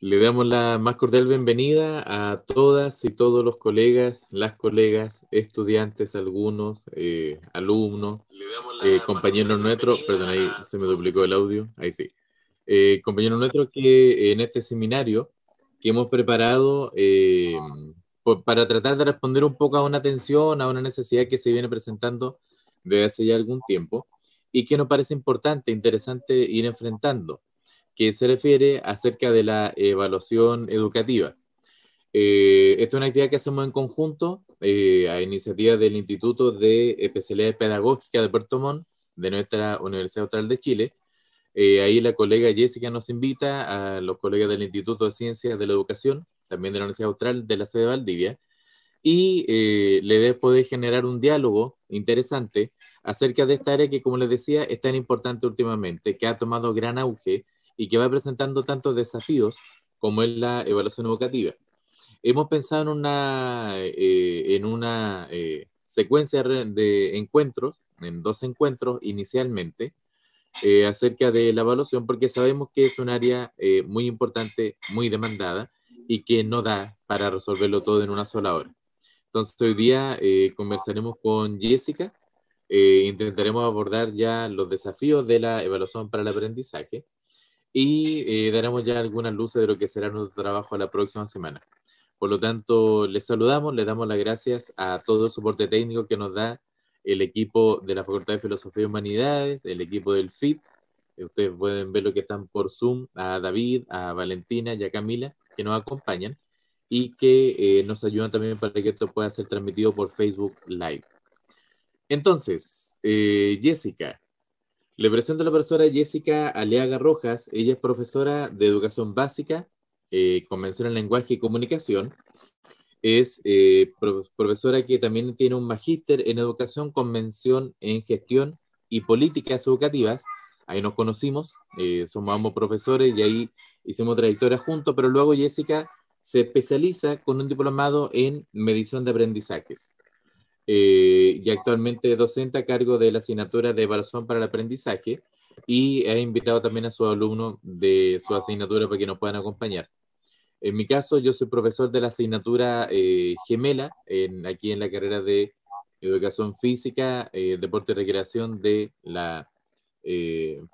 Le damos la más cordial bienvenida a todas y todos los colegas, las colegas, estudiantes, algunos, alumnos, compañeros nuestros, perdón, ahí se me duplicó el audio, ahí sí. Compañeros nuestros que en este seminario que hemos preparado para tratar de responder un poco a una tensión, a una necesidad que se viene presentando desde hace ya algún tiempo y que nos parece importante, interesante ir enfrentando, que se refiere acerca de la evaluación educativa. Esta es una actividad que hacemos en conjunto a iniciativa del Instituto de Especialidades Pedagógicas de Puerto Montt, de nuestra Universidad Austral de Chile. Ahí la colega Jessica nos invita a los colegas del Instituto de Ciencias de la Educación, también de la Universidad Austral de la sede de Valdivia, y la idea es poder generar un diálogo interesante acerca de esta área que, como les decía, es tan importante últimamente, que ha tomado gran auge y que va presentando tantos desafíos como es la evaluación educativa. Hemos pensado en una secuencia de encuentros, en dos encuentros inicialmente, acerca de la evaluación, porque sabemos que es un área muy importante, muy demandada y que no da para resolverlo todo en una sola hora. Entonces hoy día conversaremos con Jessica, intentaremos abordar ya los desafíos de la evaluación para el aprendizaje y daremos ya algunas luces de lo que será nuestro trabajo la próxima semana. Por lo tanto, les saludamos, les damos las gracias a todo el soporte técnico que nos da el equipo de la Facultad de Filosofía y Humanidades, el equipo del FIT. Ustedes pueden ver lo que están por Zoom, a David, a Valentina y a Camila, que nos acompañan y que nos ayudan también para que esto pueda ser transmitido por Facebook Live. Entonces, Jessica, le presento a la profesora Jessica Aleaga Rojas. Ella es profesora de educación básica, convención en lenguaje y comunicación. Es profesora que también tiene un magíster en educación, convención en gestión y políticas educativas. Ahí nos conocimos, somos ambos profesores y ahí hicimos trayectoria juntos, pero luego Jessica se especializa con un diplomado en medición de aprendizajes. Y actualmente es docente a cargo de la asignatura de evaluación para el aprendizaje y ha invitado también a sus alumnos de su asignatura para que nos puedan acompañar. En mi caso, yo soy profesor de la asignatura gemela aquí en la carrera de Educación Física, Deporte y Recreación de la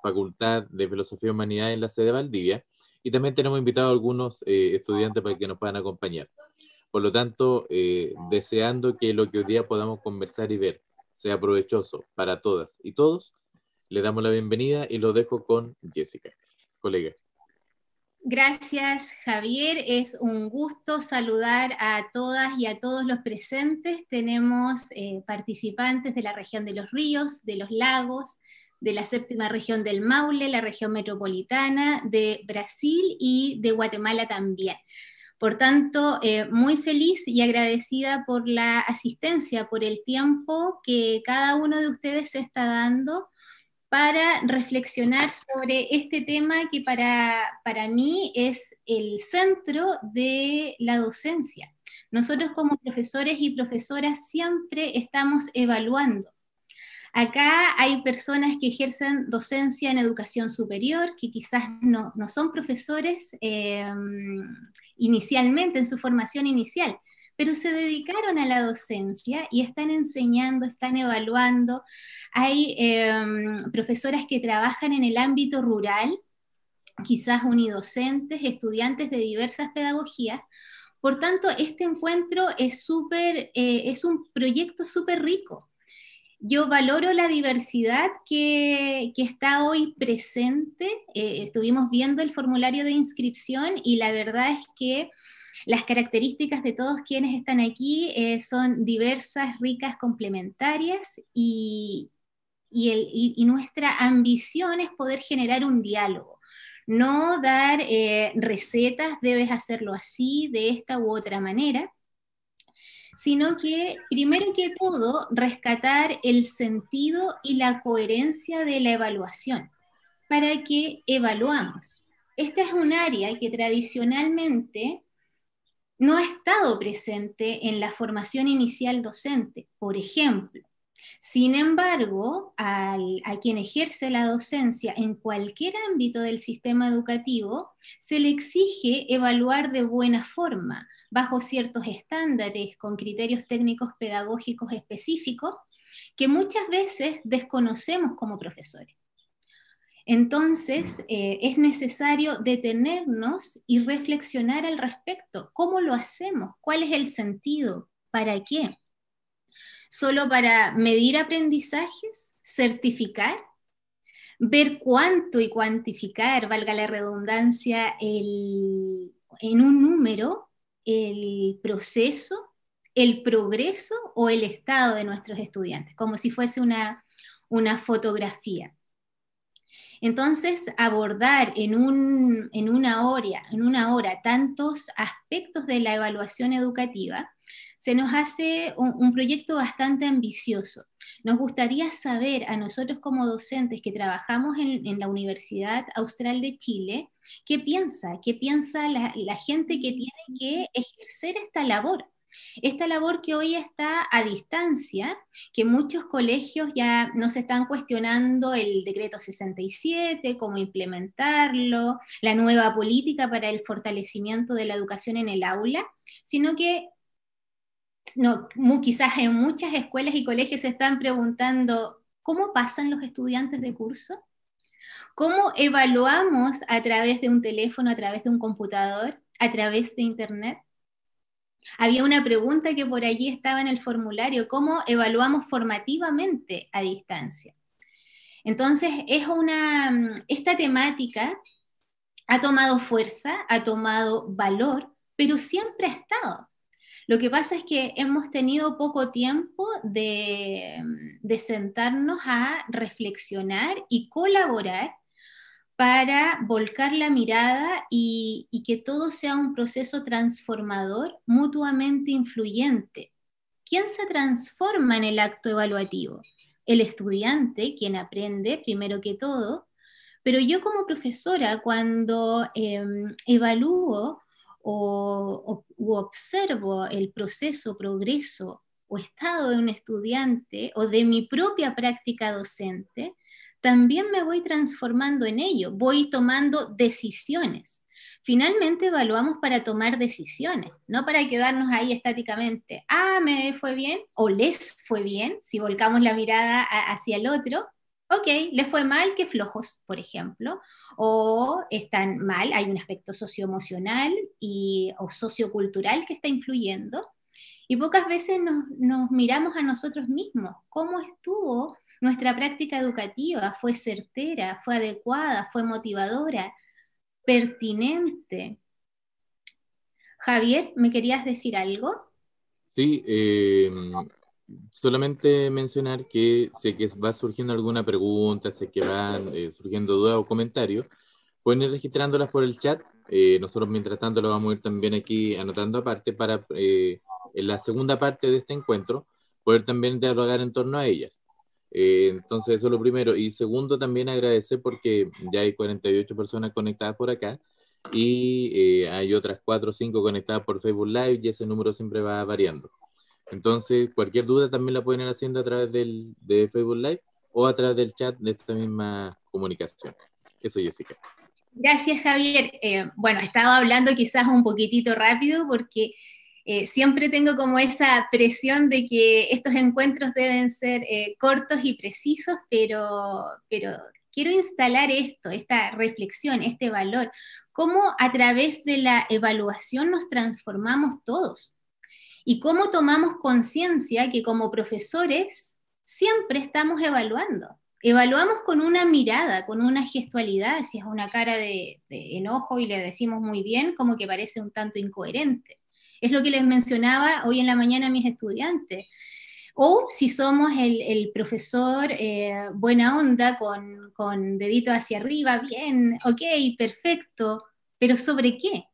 Facultad de Filosofía y Humanidad en la sede de Valdivia. Y también tenemos invitados a algunos estudiantes para que nos puedan acompañar. Por lo tanto, deseando que lo que hoy día podamos conversar y ver sea provechoso para todas y todos, le damos la bienvenida y lo dejo con Jessica, colega. Gracias, Javier. Es un gusto saludar a todas y a todos los presentes. Tenemos participantes de la región de los ríos, de los lagos, de la séptima región del Maule, la región metropolitana, de Brasil y de Guatemala también. Por tanto, muy feliz y agradecida por la asistencia, por el tiempo que cada uno de ustedes se está dando para reflexionar sobre este tema que para mí es el centro de la docencia. Nosotros como profesores y profesoras siempre estamos evaluando. Acá hay personas que ejercen docencia en educación superior, que quizás no son profesores inicialmente, en su formación inicial, pero se dedicaron a la docencia y están enseñando, están evaluando. Hay profesoras que trabajan en el ámbito rural, quizás unidocentes, estudiantes de diversas pedagogías. Por tanto, este encuentro es un proyecto súper rico. Yo valoro la diversidad que está hoy presente. Estuvimos viendo el formulario de inscripción y la verdad es que las características de todos quienes están aquí son diversas, ricas, complementarias y nuestra ambición es poder generar un diálogo. No dar recetas, debes hacerlo así, de esta u otra manera, sino que, primero que todo, rescatar el sentido y la coherencia de la evaluación. ¿Para qué evaluamos? Esta es un área que tradicionalmente no ha estado presente en la formación inicial docente. Por ejemplo, Sin embargo, a quien ejerce la docencia en cualquier ámbito del sistema educativo, se le exige evaluar de buena forma, bajo ciertos estándares, con criterios técnicos pedagógicos específicos, que muchas veces desconocemos como profesores. Entonces, es necesario detenernos y reflexionar al respecto. ¿Cómo lo hacemos? ¿Cuál es el sentido? ¿Para qué? ¿Solo para medir aprendizajes? ¿Certificar? ¿Ver cuánto y cuantificar, valga la redundancia, en un número el proceso, el progreso o el estado de nuestros estudiantes? Como si fuese una fotografía. Entonces, abordar en una hora tantos aspectos de la evaluación educativa, se nos hace un proyecto bastante ambicioso. Nos gustaría saber a nosotros como docentes que trabajamos en la Universidad Austral de Chile, qué piensa la gente que tiene que ejercer esta labor. Esta labor que hoy está a distancia, que muchos colegios ya no se están cuestionando el decreto 67, cómo implementarlo, la nueva política para el fortalecimiento de la educación en el aula, sino que no, quizás en muchas escuelas y colegios se están preguntando, ¿cómo pasan los estudiantes de curso? ¿Cómo evaluamos a través de un teléfono, a través de un computador, a través de internet? Había una pregunta que por allí estaba en el formulario: ¿cómo evaluamos formativamente a distancia? Entonces, esta temática ha tomado fuerza, ha tomado valor, pero siempre ha estado. Lo que pasa es que hemos tenido poco tiempo de sentarnos a reflexionar y colaborar para volcar la mirada y que todo sea un proceso transformador, mutuamente influyente. ¿Quién se transforma en el acto evaluativo? El estudiante, quien aprende primero que todo, pero yo como profesora, cuando evalúo u observo el proceso, progreso o estado de un estudiante o de mi propia práctica docente, también me voy transformando en ello, voy tomando decisiones. Finalmente evaluamos para tomar decisiones, no para quedarnos ahí estáticamente. Ah, me fue bien o les fue bien, si volcamos la mirada hacia el otro. Ok, les fue mal, qué flojos, por ejemplo, o están mal, hay un aspecto socioemocional o sociocultural que está influyendo, y pocas veces nos miramos a nosotros mismos. ¿Cómo estuvo nuestra práctica educativa? ¿Fue certera? ¿Fue adecuada? ¿Fue motivadora? ¿Pertinente? Javier, ¿me querías decir algo? Sí, solamente mencionar que sé que va surgiendo alguna pregunta, sé que van surgiendo dudas o comentarios, pueden ir registrándolas por el chat. Nosotros mientras tanto lo vamos a ir también aquí anotando aparte para en la segunda parte de este encuentro poder también dialogar en torno a ellas. Entonces eso es lo primero. Y segundo, también agradecer porque ya hay 48 personas conectadas por acá y hay otras 4 o 5 conectadas por Facebook Live y ese número siempre va variando. Entonces, cualquier duda también la pueden ir haciendo a través de Facebook Live o a través del chat de esta misma comunicación. Eso, Jessica. Gracias, Javier. Bueno, estaba hablando quizás un poquitito rápido porque siempre tengo como esa presión de que estos encuentros deben ser cortos y precisos, pero quiero instalar esta reflexión, este valor, cómo a través de la evaluación nos transformamos todos y cómo tomamos conciencia que como profesores siempre estamos evaluando. Evaluamos con una mirada, con una gestualidad, si es una cara de enojo y le decimos muy bien, como que parece un tanto incoherente. Es lo que les mencionaba hoy en la mañana a mis estudiantes. O si somos el profesor buena onda, con dedito hacia arriba, bien, ok, perfecto, pero ¿sobre qué?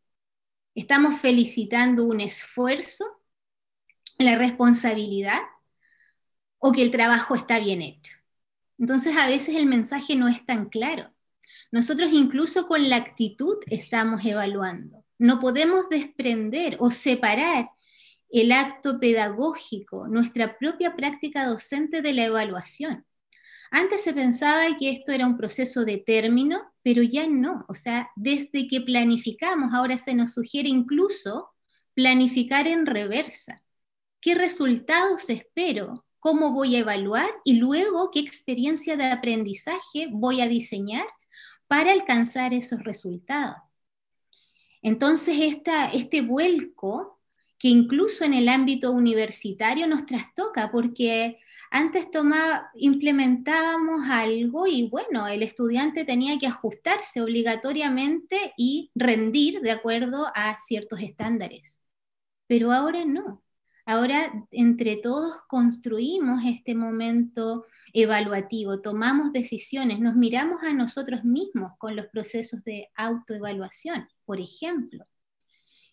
¿Estamos felicitando un esfuerzo, la responsabilidad, o que el trabajo está bien hecho? Entonces a veces el mensaje no es tan claro. Nosotros incluso con la actitud estamos evaluando. No podemos desprender o separar el acto pedagógico, nuestra propia práctica docente de la evaluación. Antes se pensaba que esto era un proceso de término, pero ya no. O sea, desde que planificamos, ahora se nos sugiere incluso planificar en reversa. ¿Qué resultados espero? ¿Cómo voy a evaluar? Y luego, ¿qué experiencia de aprendizaje voy a diseñar para alcanzar esos resultados? Entonces, este vuelco, que incluso en el ámbito universitario nos trastoca, porque antes implementábamos algo y bueno, el estudiante tenía que ajustarse obligatoriamente y rendir de acuerdo a ciertos estándares. Pero ahora no. Ahora entre todos construimos este momento evaluativo, tomamos decisiones, nos miramos a nosotros mismos con los procesos de autoevaluación, por ejemplo.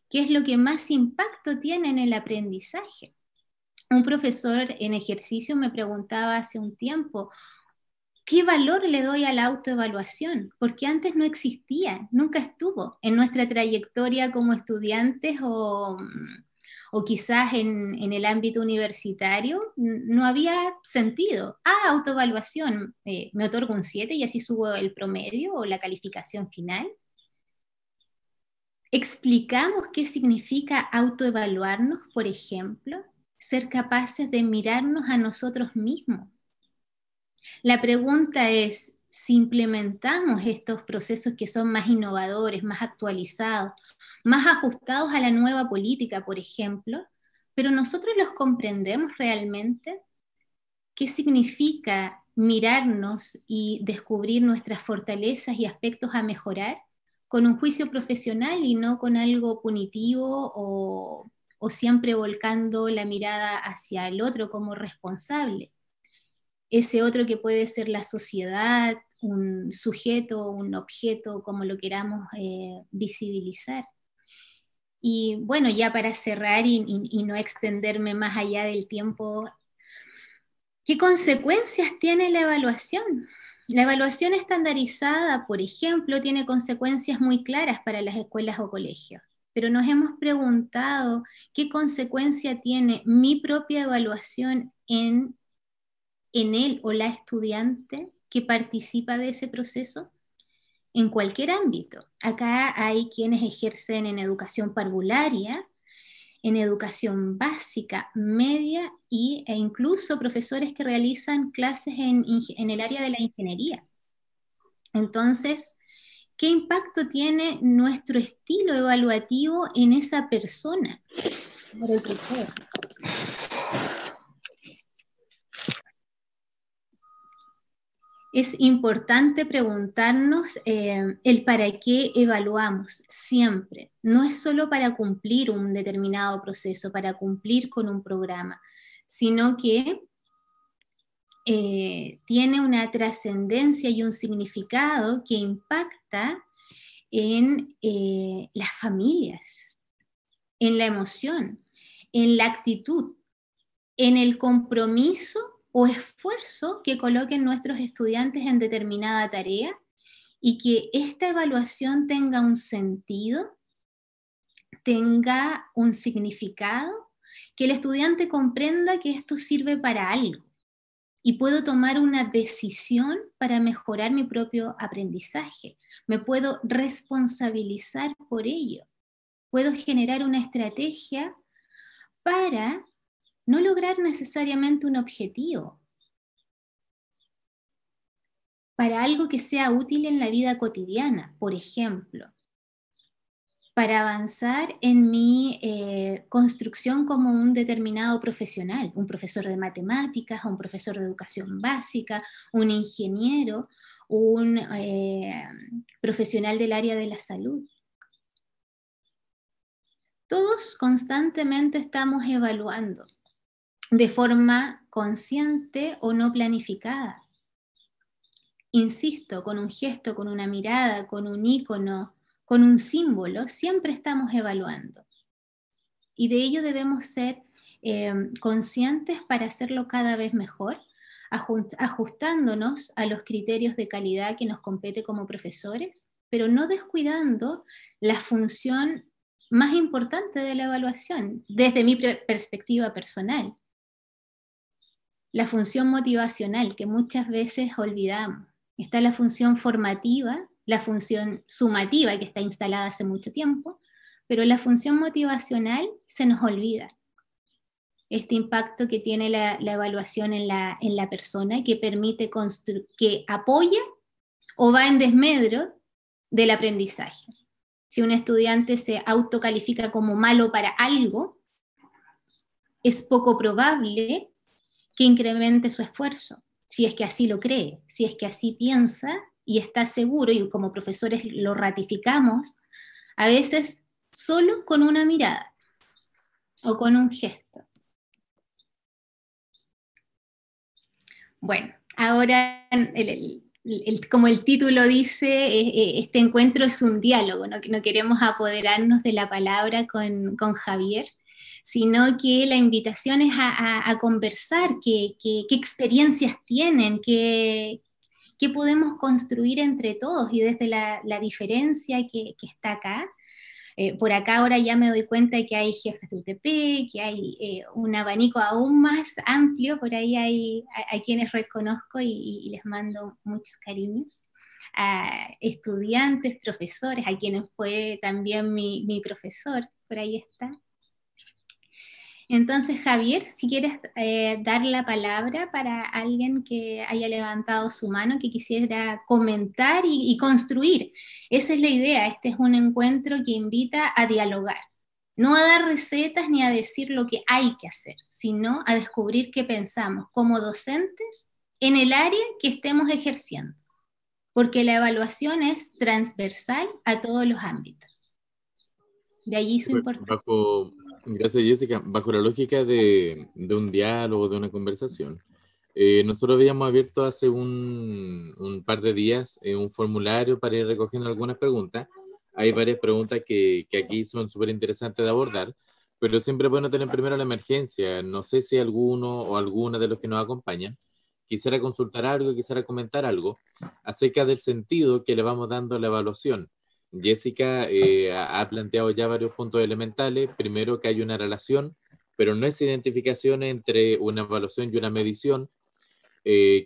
¿Qué es lo que más impacto tiene en el aprendizaje? Un profesor en ejercicio me preguntaba hace un tiempo, ¿qué valor le doy a la autoevaluación? Porque antes no existía, nunca estuvo en nuestra trayectoria como estudiantes o quizás en el ámbito universitario, no había sentido. Autoevaluación, me otorgo un 7 y así subo el promedio o la calificación final. ¿Explicamos qué significa autoevaluarnos, por ejemplo? Ser capaces de mirarnos a nosotros mismos. La pregunta es, si implementamos estos procesos que son más innovadores, más actualizados, más ajustados a la nueva política, por ejemplo, pero nosotros los comprendemos realmente, ¿qué significa mirarnos y descubrir nuestras fortalezas y aspectos a mejorar con un juicio profesional y no con algo punitivo o siempre volcando la mirada hacia el otro como responsable? Ese otro que puede ser la sociedad, un sujeto, un objeto, como lo queramos visibilizar. Y bueno, ya para cerrar y no extenderme más allá del tiempo, ¿qué consecuencias tiene la evaluación? La evaluación estandarizada, por ejemplo, tiene consecuencias muy claras para las escuelas o colegios, pero nos hemos preguntado qué consecuencia tiene mi propia evaluación en él o la estudiante que participa de ese proceso en cualquier ámbito. Acá hay quienes ejercen en educación parvularia, en educación básica, media e incluso profesores que realizan clases en el área de la ingeniería. Entonces, ¿qué impacto tiene nuestro estilo evaluativo en esa persona? Es importante preguntarnos el para qué evaluamos siempre. No es solo para cumplir un determinado proceso, para cumplir con un programa, sino que tiene una trascendencia y un significado que impacta en las familias, en la emoción, en la actitud, en el compromiso o esfuerzo que coloquen nuestros estudiantes en determinada tarea y que esta evaluación tenga un sentido, tenga un significado, que el estudiante comprenda que esto sirve para algo y puedo tomar una decisión para mejorar mi propio aprendizaje. Me puedo responsabilizar por ello. Puedo generar una estrategia para no lograr necesariamente un objetivo, para algo que sea útil en la vida cotidiana, por ejemplo, para avanzar en mi construcción como un determinado profesional, un profesor de matemáticas, un profesor de educación básica, un ingeniero, un profesional del área de la salud. Todos constantemente estamos evaluando de forma consciente o no planificada. Insisto, con un gesto, con una mirada, con un ícono, con un símbolo, siempre estamos evaluando. Y de ello debemos ser conscientes para hacerlo cada vez mejor, ajustándonos a los criterios de calidad que nos compete como profesores, pero no descuidando la función más importante de la evaluación, desde mi perspectiva personal. La función motivacional, que muchas veces olvidamos. Está la función formativa, la función sumativa, que está instalada hace mucho tiempo, pero la función motivacional se nos olvida. Este impacto que tiene la evaluación en la persona, que permite que apoya o va en desmedro del aprendizaje. Si un estudiante se autocalifica como malo para algo, es poco probable que incremente su esfuerzo, si es que así lo cree, si es que así piensa y está seguro, y como profesores lo ratificamos, a veces solo con una mirada o con un gesto. Bueno, ahora como el título dice, este encuentro es un diálogo, no queremos apoderarnos de la palabra con Javier, sino que la invitación es a conversar, qué experiencias tienen, qué podemos construir entre todos y desde la diferencia que está acá. Por acá ahora ya me doy cuenta de que hay jefes de UTP, que hay un abanico aún más amplio, por ahí hay quienes reconozco y les mando muchos cariños, a estudiantes, profesores, a quienes fue también mi profesor, por ahí está. Entonces, Javier, si quieres dar la palabra para alguien que haya levantado su mano, que quisiera comentar y construir. Esa es la idea, este es un encuentro que invita a dialogar, no a dar recetas ni a decir lo que hay que hacer, sino a descubrir qué pensamos como docentes en el área que estemos ejerciendo, porque la evaluación es transversal a todos los ámbitos. De allí su importancia. Gracias, Jessica. Bajo la lógica de un diálogo, de una conversación, nosotros habíamos abierto hace un par de días un formulario para ir recogiendo algunas preguntas. Hay varias preguntas que aquí son súper interesantes de abordar, pero siempre es bueno tener primero la emergencia. No sé si alguno o alguna de los que nos acompañan quisiera consultar algo, quisiera comentar algo acerca del sentido que le vamos dando a la evaluación. Jessica ha planteado ya varios puntos elementales. Primero, que hay una relación, pero no es identificación entre una evaluación y una medición, que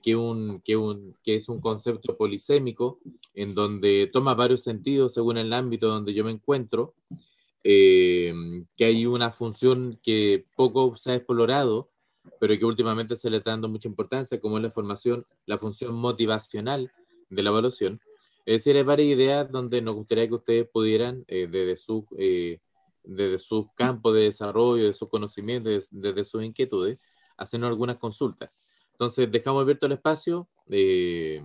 es un concepto polisémico en donde toma varios sentidos según el ámbito donde yo me encuentro, que hay una función que poco se ha explorado, pero que últimamente se le está dando mucha importancia, como es la función motivacional de la evaluación. Es decir, hay varias ideas donde nos gustaría que ustedes pudieran, desde sus campos de desarrollo, de sus conocimientos, desde sus inquietudes, hacernos algunas consultas. Entonces, dejamos abierto el espacio. Si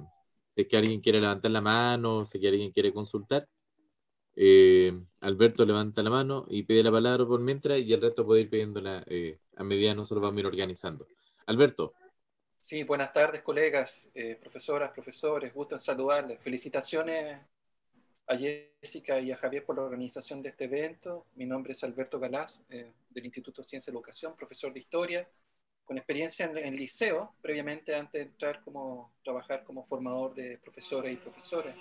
es que alguien quiere levantar la mano, si es que alguien quiere consultar. Alberto levanta la mano y pide la palabra por mientras, y el resto puede ir pidiéndola a medida que nosotros vamos a ir organizando. Alberto. Sí, buenas tardes, colegas, profesoras, profesores, gusto en saludarles. Felicitaciones a Jessica y a Javier por la organización de este evento. Mi nombre es Alberto Galás, del Instituto de Ciencia y Educación, profesor de Historia, con experiencia en liceo, previamente antes de entrar trabajar como formador de profesores y profesores.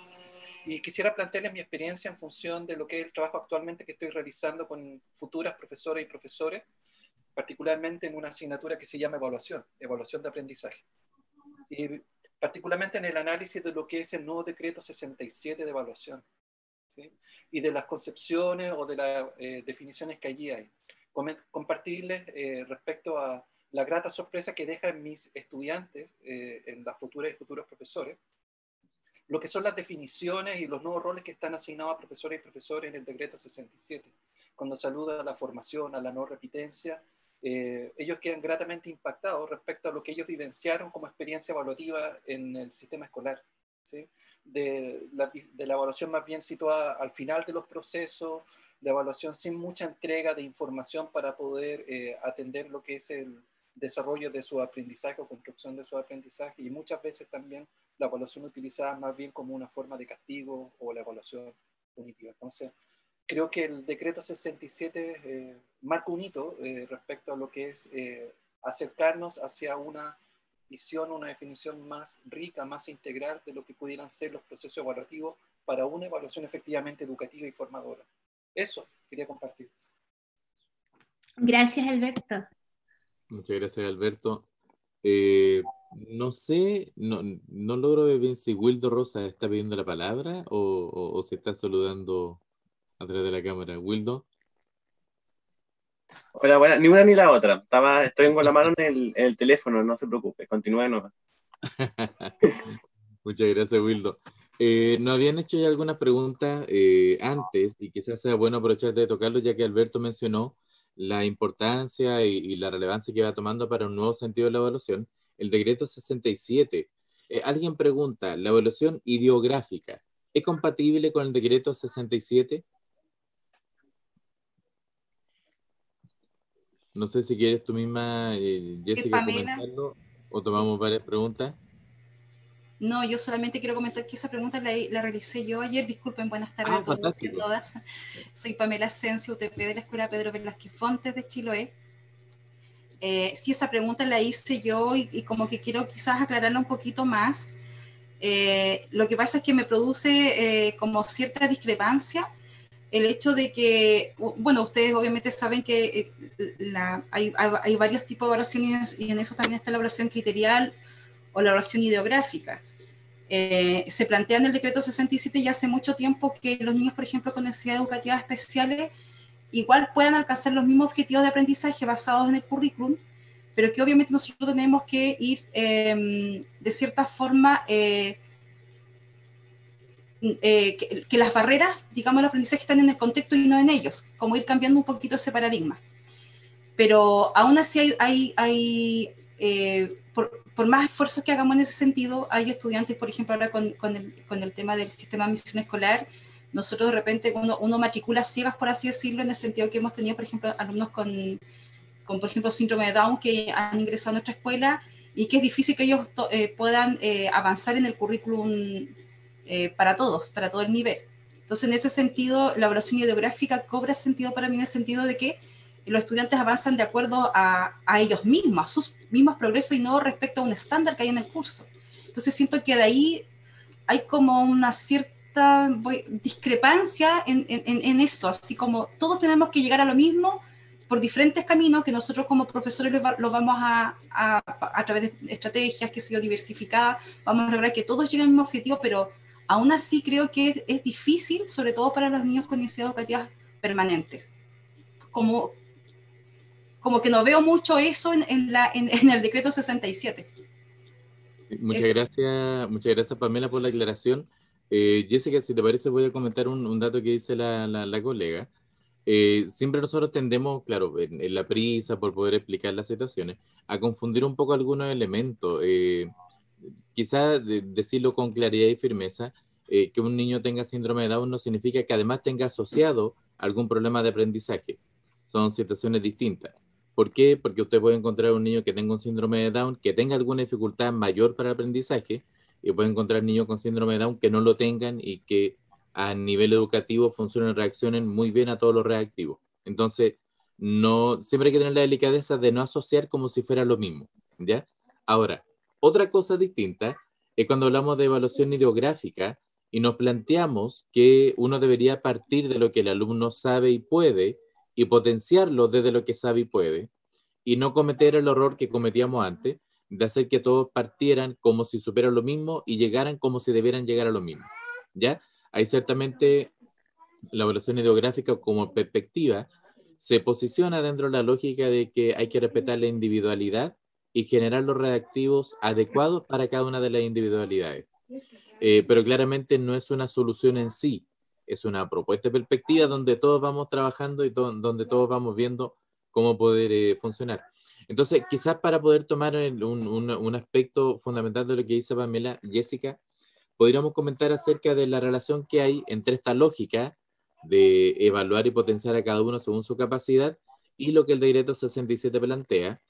Y quisiera plantearles mi experiencia en función de lo que es el trabajo actualmente que estoy realizando con futuras profesoras y profesores, particularmente en una asignatura que se llama evaluación de aprendizaje. Y particularmente en el análisis de lo que es el nuevo decreto 67 de evaluación, ¿sí? Y de las concepciones o de las definiciones que allí hay. Compartirles respecto a la grata sorpresa que dejan mis estudiantes, en las futuras y futuros profesores, lo que son las definiciones y los nuevos roles que están asignados a profesores y profesores en el decreto 67. Cuando saluda a la formación, a la no repitencia, ellos quedan gratamente impactados respecto a lo que ellos vivenciaron como experiencia evaluativa en el sistema escolar, ¿sí? De la evaluación más bien situada al final de los procesos, de evaluación sin mucha entrega de información para poder atender lo que es el desarrollo de su aprendizaje o construcción de su aprendizaje, y muchas veces también la evaluación utilizada más bien como una forma de castigo o la evaluación punitiva. Entonces, creo que el decreto 67 marca un hito respecto a lo que es acercarnos hacia una visión, una definición más rica, más integral de lo que pudieran ser los procesos evaluativos para una evaluación efectivamente educativa y formadora. Eso, quería compartir. Gracias, Alberto. Muchas gracias, Alberto. No sé, no logro ver bien si Wildo Rosa está pidiendo la palabra o se está saludando a través de la cámara. Wildo. Hola, buena, ni una ni la otra. Estoy con la mano en el teléfono, no se preocupe, continúe nomás. Muchas gracias, Wildo. Nos habían hecho ya algunas preguntas antes y quizás sea bueno aprovechar de tocarlo ya que Alberto mencionó la importancia y la relevancia que va tomando para un nuevo sentido de la evaluación, el decreto 67. Alguien pregunta, ¿la evaluación ideográfica es compatible con el decreto 67? No sé si quieres tú misma, Jessica, comentarlo o tomamos varias preguntas. No, yo solamente quiero comentar que esa pregunta la realicé yo ayer. Disculpen, buenas tardes a todos y a todas. Soy Pamela Asensio, UTP de la Escuela Pedro Velázquez Fontes de Chiloé. Sí, esa pregunta la hice yo y como que quiero quizás aclararla un poquito más. Lo que pasa es que me produce como cierta discrepancia el hecho de que, bueno, ustedes obviamente saben que hay varios tipos de evaluaciones y en eso también está la evaluación criterial o la evaluación ideográfica. Se plantea en el decreto 67 ya hace mucho tiempo que los niños, por ejemplo, con necesidades educativas especiales igual puedan alcanzar los mismos objetivos de aprendizaje basados en el currículum, pero que obviamente nosotros tenemos que ir de cierta forma que las barreras, digamos, del aprendizaje están en el contexto y no en ellos, como ir cambiando un poquito ese paradigma. Pero aún así por más esfuerzos que hagamos en ese sentido, hay estudiantes, por ejemplo, ahora con el tema del sistema de admisión escolar, nosotros de repente uno matricula ciegas, por así decirlo, en el sentido que hemos tenido, por ejemplo, alumnos con por ejemplo, síndrome de Down que han ingresado a nuestra escuela y que es difícil que ellos puedan avanzar en el currículum para todos, para todo el nivel. Entonces, en ese sentido, la evaluación ideográfica cobra sentido para mí en el sentido de que los estudiantes avanzan de acuerdo a ellos mismos, a sus mismos progresos y no respecto a un estándar que hay en el curso. Entonces, siento que de ahí hay como una cierta discrepancia en eso, así como todos tenemos que llegar a lo mismo por diferentes caminos que nosotros como profesores los vamos a través de estrategias que se diversificadas, vamos a lograr que todos lleguen al mismo objetivo, pero aún así creo que es difícil, sobre todo para los niños con necesidades educativas permanentes. Como que no veo mucho eso en el decreto 67. Muchas gracias Pamela por la aclaración. Jessica, si te parece voy a comentar un dato que dice la colega. Siempre nosotros tendemos, claro, en la prisa por poder explicar las situaciones, a confundir un poco algunos elementos. Quizá decirlo con claridad y firmeza, que un niño tenga síndrome de Down no significa que además tenga asociado algún problema de aprendizaje. Son situaciones distintas. ¿Por qué? Porque usted puede encontrar un niño que tenga un síndrome de Down, que tenga alguna dificultad mayor para el aprendizaje, y puede encontrar niños con síndrome de Down que no lo tengan y que a nivel educativo funcionen, reaccionen muy bien a todo lo reactivo. Entonces, siempre hay que tener la delicadeza de no asociar como si fuera lo mismo, ¿ya? Ahora, otra cosa distinta es cuando hablamos de evaluación ideográfica y nos planteamos que uno debería partir de lo que el alumno sabe y puede y potenciarlo desde lo que sabe y puede, y no cometer el error que cometíamos antes, de hacer que todos partieran como si supieran lo mismo y llegaran como si debieran llegar a lo mismo, ¿ya? Ahí ciertamente la evaluación ideográfica como perspectiva se posiciona dentro de la lógica de que hay que respetar la individualidad y generar los reactivos adecuados para cada una de las individualidades. Pero claramente no es una solución en sí, es una propuesta de perspectiva donde todos vamos trabajando y donde todos vamos viendo cómo poder funcionar. Entonces, quizás para poder tomar un aspecto fundamental de lo que dice Pamela, Jessica, podríamos comentar acerca de la relación que hay entre esta lógica de evaluar y potenciar a cada uno según su capacidad y lo que el decreto 67 plantea,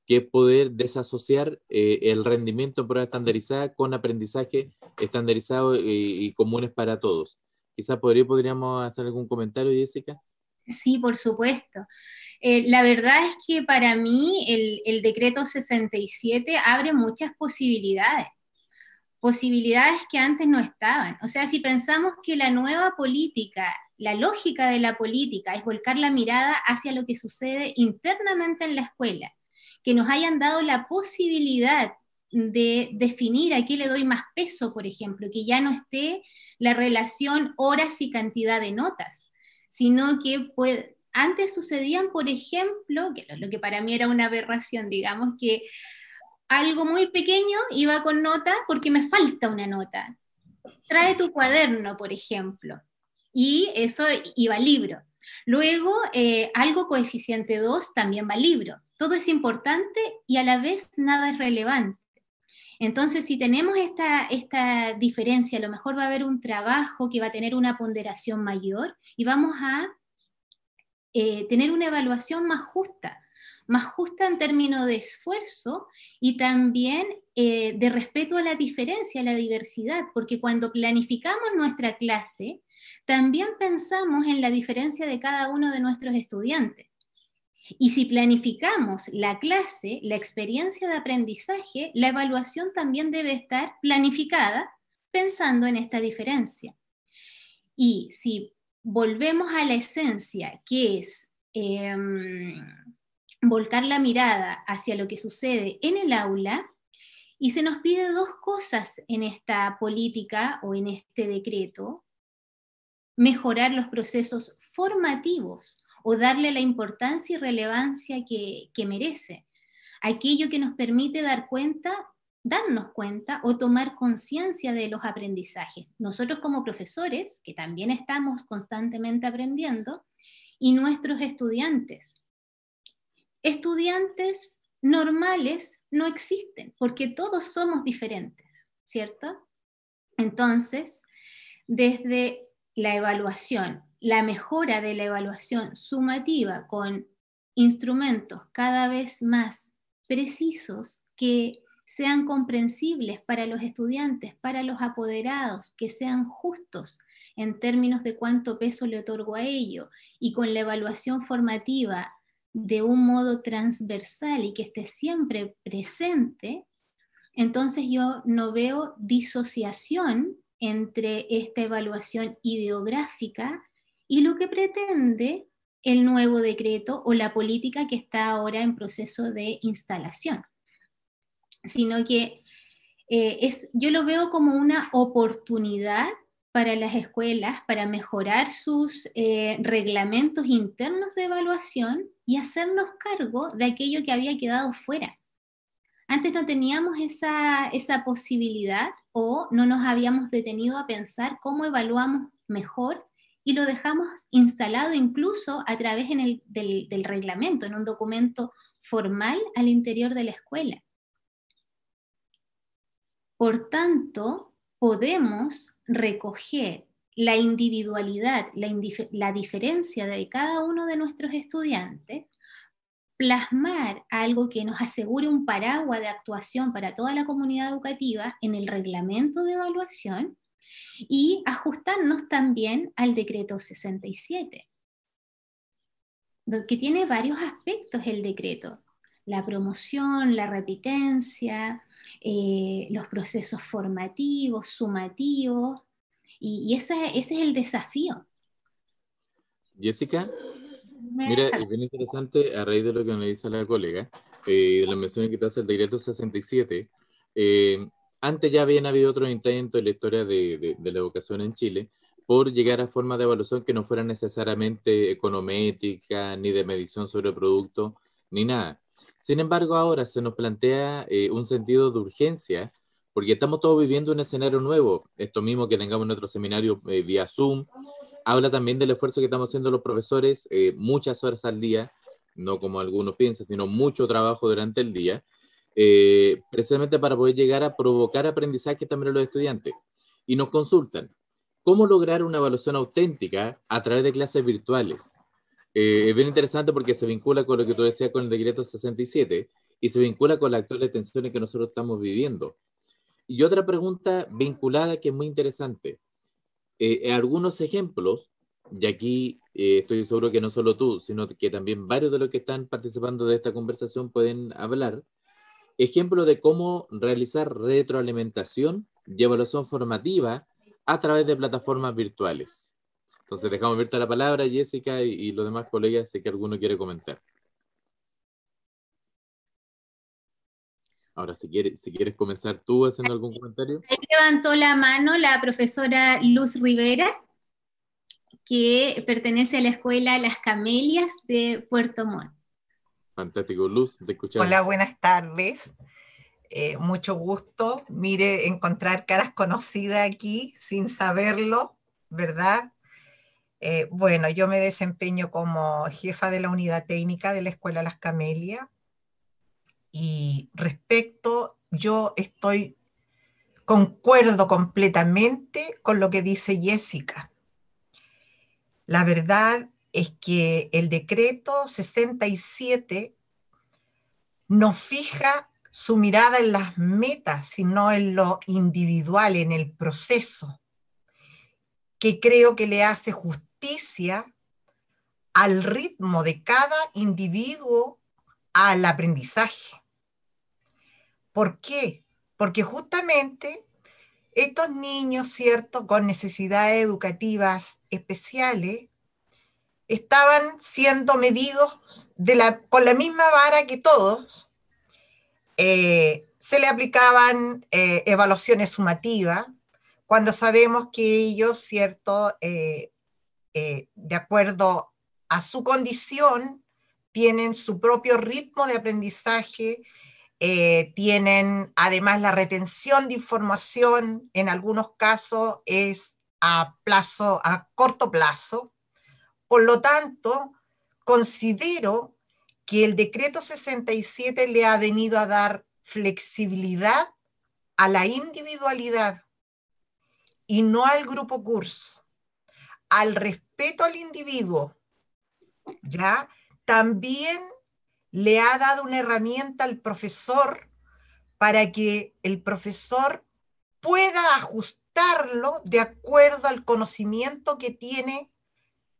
que es poder desasociar el rendimiento en prueba estandarizada con aprendizaje estandarizado y comunes para todos. Quizás podríamos hacer algún comentario, Jessica. Sí, por supuesto. La verdad es que para mí el decreto 67 abre muchas posibilidades, posibilidades que antes no estaban. O sea, si pensamos que la nueva política, la lógica de la política es volcar la mirada hacia lo que sucede internamente en la escuela, que nos hayan dado la posibilidad de definir a qué le doy más peso, por ejemplo, que ya no esté la relación horas y cantidad de notas, sino que antes sucedían, por ejemplo, que lo que para mí era una aberración, digamos, que algo muy pequeño iba con nota porque me falta una nota. Trae tu cuaderno, por ejemplo, y eso iba libro. Luego, algo coeficiente 2 también va libro. Todo es importante y a la vez nada es relevante. Entonces, si tenemos esta diferencia, a lo mejor va a haber un trabajo que va a tener una ponderación mayor y vamos a tener una evaluación más justa en términos de esfuerzo y también de respeto a la diferencia, a la diversidad, porque cuando planificamos nuestra clase, también pensamos en la diferencia de cada uno de nuestros estudiantes. Y si planificamos la clase, la experiencia de aprendizaje, la evaluación también debe estar planificada pensando en esta diferencia. Y si volvemos a la esencia, que es volcar la mirada hacia lo que sucede en el aula, y se nos pide dos cosas en esta política o en este decreto: mejorar los procesos formativos o darle la importancia y relevancia que merece. Aquello que nos permite darnos cuenta o tomar conciencia de los aprendizajes. Nosotros como profesores, que también estamos constantemente aprendiendo, y nuestros estudiantes. Estudiantes normales no existen, porque todos somos diferentes, ¿cierto? Entonces, desde la evaluación, la mejora de la evaluación sumativa con instrumentos cada vez más precisos que sean comprensibles para los estudiantes, para los apoderados, que sean justos en términos de cuánto peso le otorgo a ello, y con la evaluación formativa de un modo transversal y que esté siempre presente, entonces yo no veo disociación entre esta evaluación ideográfica y lo que pretende el nuevo decreto o la política que está ahora en proceso de instalación, sino que yo lo veo como una oportunidad para las escuelas para mejorar sus reglamentos internos de evaluación y hacernos cargo de aquello que había quedado fuera. Antes no teníamos esa posibilidad o no nos habíamos detenido a pensar cómo evaluamos mejor y lo dejamos instalado incluso a través del reglamento, en un documento formal al interior de la escuela. Por tanto, podemos recoger la individualidad, la diferencia de cada uno de nuestros estudiantes, plasmar algo que nos asegure un paraguas de actuación para toda la comunidad educativa en el reglamento de evaluación y ajustarnos también al decreto 67, que tiene varios aspectos el decreto: la promoción, la repitencia, los procesos formativos, sumativos, y ese es el desafío. Jessica, mira, es bien interesante a raíz de lo que me dice la colega, de la mención que te hace el decreto 67. Antes ya habían habido otros intentos en la historia de la educación en Chile por llegar a formas de evaluación que no fueran necesariamente econométricas, ni de medición sobre producto, ni nada. Sin embargo, ahora se nos plantea un sentido de urgencia, porque estamos todos viviendo un escenario nuevo. Esto mismo que tengamos nuestro seminario vía Zoom, habla también del esfuerzo que estamos haciendo los profesores, muchas horas al día, no como algunos piensan, sino mucho trabajo durante el día, precisamente para poder llegar a provocar aprendizaje también a los estudiantes. Y nos consultan, ¿cómo lograr una evaluación auténtica a través de clases virtuales? Es bien interesante porque se vincula con lo que tú decías con el decreto 67 y se vincula con las actuales tensiones que nosotros estamos viviendo. Y otra pregunta vinculada que es muy interesante. Algunos ejemplos, y aquí estoy seguro que no solo tú, sino que también varios de los que están participando de esta conversación pueden hablar, ejemplos de cómo realizar retroalimentación y evaluación formativa a través de plataformas virtuales. Entonces dejamos abierta la palabra, Jessica, y los demás colegas, si que alguno quiere comentar. Ahora, si quieres comenzar tú haciendo algún comentario. Ahí levantó la mano la profesora Luz Rivera, que pertenece a la escuela Las Camelias de Puerto Montt. Fantástico, Luz, te escuchamos. Hola, buenas tardes. Mucho gusto. Mire, encontrar caras conocidas aquí sin saberlo, ¿verdad? Bueno, yo me desempeño como jefa de la unidad técnica de la escuela Las Camelias. Y yo concuerdo completamente con lo que dice Jessica. La verdad es que el decreto 67 no fija su mirada en las metas, sino en lo individual, en el proceso, que creo que le hace justicia al ritmo de cada individuo al aprendizaje. ¿Por qué? Porque justamente estos niños, ¿cierto?, con necesidades educativas especiales, estaban siendo medidos con la misma vara que todos. Se le aplicaban evaluaciones sumativas, cuando sabemos que ellos, ¿cierto?, de acuerdo a su condición, tienen su propio ritmo de aprendizaje, tienen además la retención de información, en algunos casos es a corto plazo. Por lo tanto, considero que el decreto 67 le ha venido a dar flexibilidad a la individualidad y no al grupo curso, al respeto al individuo, ¿ya? También le ha dado una herramienta al profesor para que el profesor pueda ajustarlo de acuerdo al conocimiento que tiene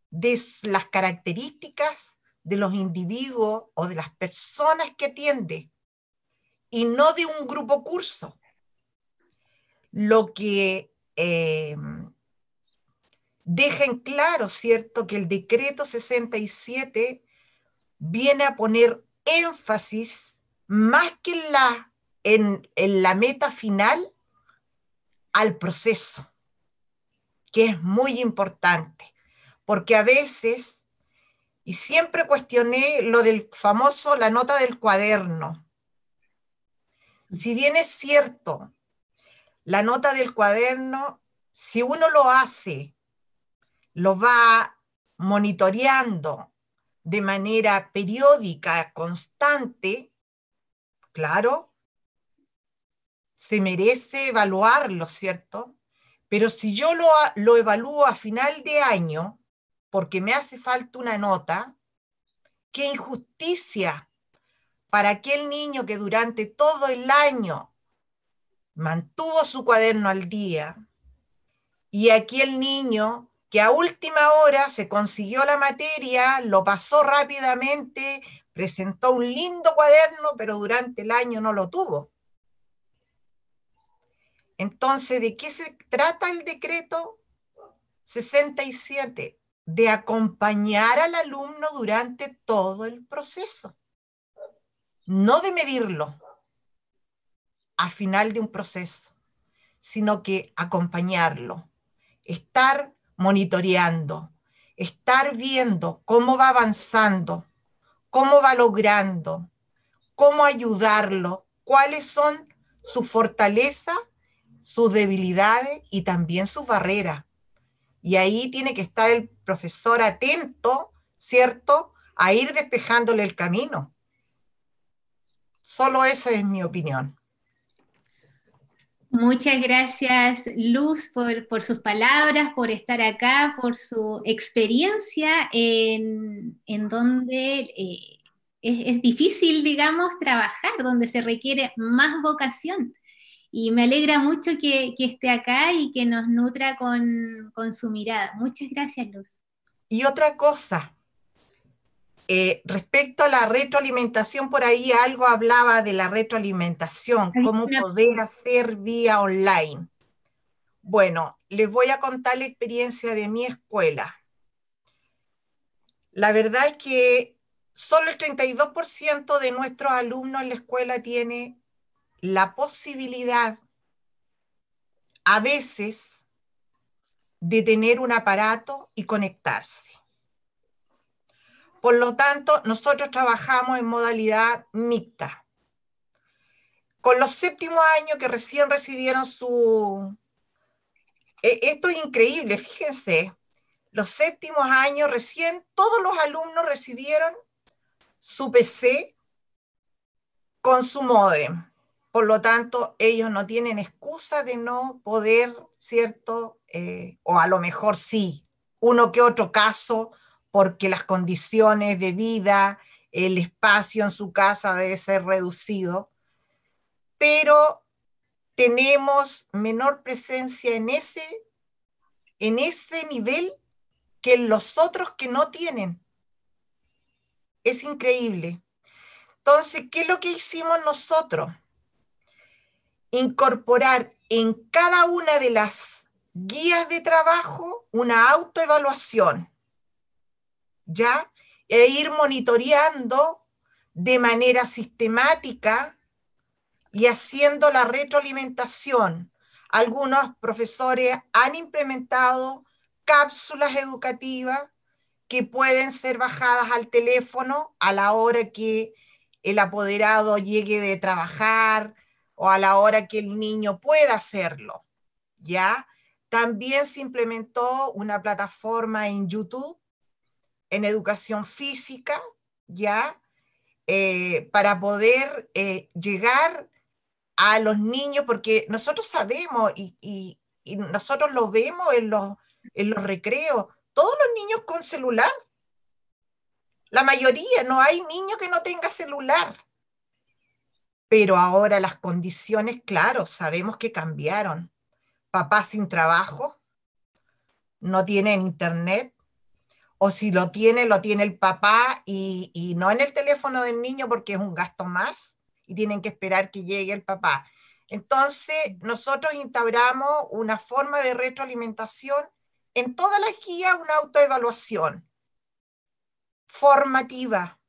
de las características de los individuos o de las personas que atiende, y no de un grupo curso. Lo que deja en claro, ¿cierto?, que el decreto 67 viene a poner énfasis más que en la meta final al proceso, que es muy importante, porque a veces, y siempre cuestioné lo del famoso, la nota del cuaderno. Si bien es cierto, la nota del cuaderno, si uno lo hace, lo va monitoreando de manera periódica, constante, claro, se merece evaluarlo, ¿cierto? Pero si yo lo evalúo a final de año, porque me hace falta una nota, qué injusticia para aquel niño que durante todo el año mantuvo su cuaderno al día, y aquel niño que a última hora se consiguió la materia, lo pasó rápidamente, presentó un lindo cuaderno, pero durante el año no lo tuvo. Entonces, ¿de qué se trata el decreto 67? De acompañar al alumno durante todo el proceso, no de medirlo a final de un proceso, sino que acompañarlo, estar monitoreando, estar viendo cómo va avanzando, cómo va logrando, cómo ayudarlo, cuáles son sus fortalezas, sus debilidades y también sus barreras. Y ahí tiene que estar el profesor atento, ¿cierto?, a ir despejándole el camino. Solo esa es mi opinión. Muchas gracias, Luz, por sus palabras, por estar acá, por su experiencia en donde es difícil, digamos, trabajar, donde se requiere más vocación. Y me alegra mucho que esté acá y que nos nutra con su mirada. Muchas gracias, Luz. Y otra cosa, respecto a la retroalimentación, por ahí algo hablaba de la retroalimentación, cómo poder hacer vía online. Bueno, les voy a contar la experiencia de mi escuela. La verdad es que solo el 32% de nuestros alumnos en la escuela tiene la posibilidad, a veces, de tener un aparato y conectarse. Por lo tanto, nosotros trabajamos en modalidad mixta. Con los séptimos años que recién recibieron su... Esto es increíble, fíjense. Los séptimos años recién todos los alumnos recibieron su PC con su módem. Por lo tanto, ellos no tienen excusa de no poder, ¿cierto? O a lo mejor sí, uno que otro caso, porque las condiciones de vida, el espacio en su casa debe ser reducido, pero tenemos menor presencia en ese nivel que en los otros que no tienen. Es increíble. Entonces, ¿qué es lo que hicimos nosotros? Incorporar en cada una de las guías de trabajo una autoevaluación, ¿ya? E ir monitoreando de manera sistemática y haciendo la retroalimentación. Algunos profesores han implementado cápsulas educativas que pueden ser bajadas al teléfono a la hora que el apoderado llegue de trabajar o a la hora que el niño pueda hacerlo, ¿ya? También se implementó una plataforma en YouTube, en educación física, ¿ya? Para poder llegar a los niños, porque nosotros sabemos y nosotros lo vemos en los recreos, todos los niños con celular. La mayoría, no hay niño que no tenga celular. Pero ahora las condiciones, claro, sabemos que cambiaron. Papá sin trabajo, no tienen internet, o si lo tiene el papá y no en el teléfono del niño porque es un gasto más y tienen que esperar que llegue el papá. Entonces, nosotros instauramos una forma de retroalimentación en todas las guías, una autoevaluación formativa.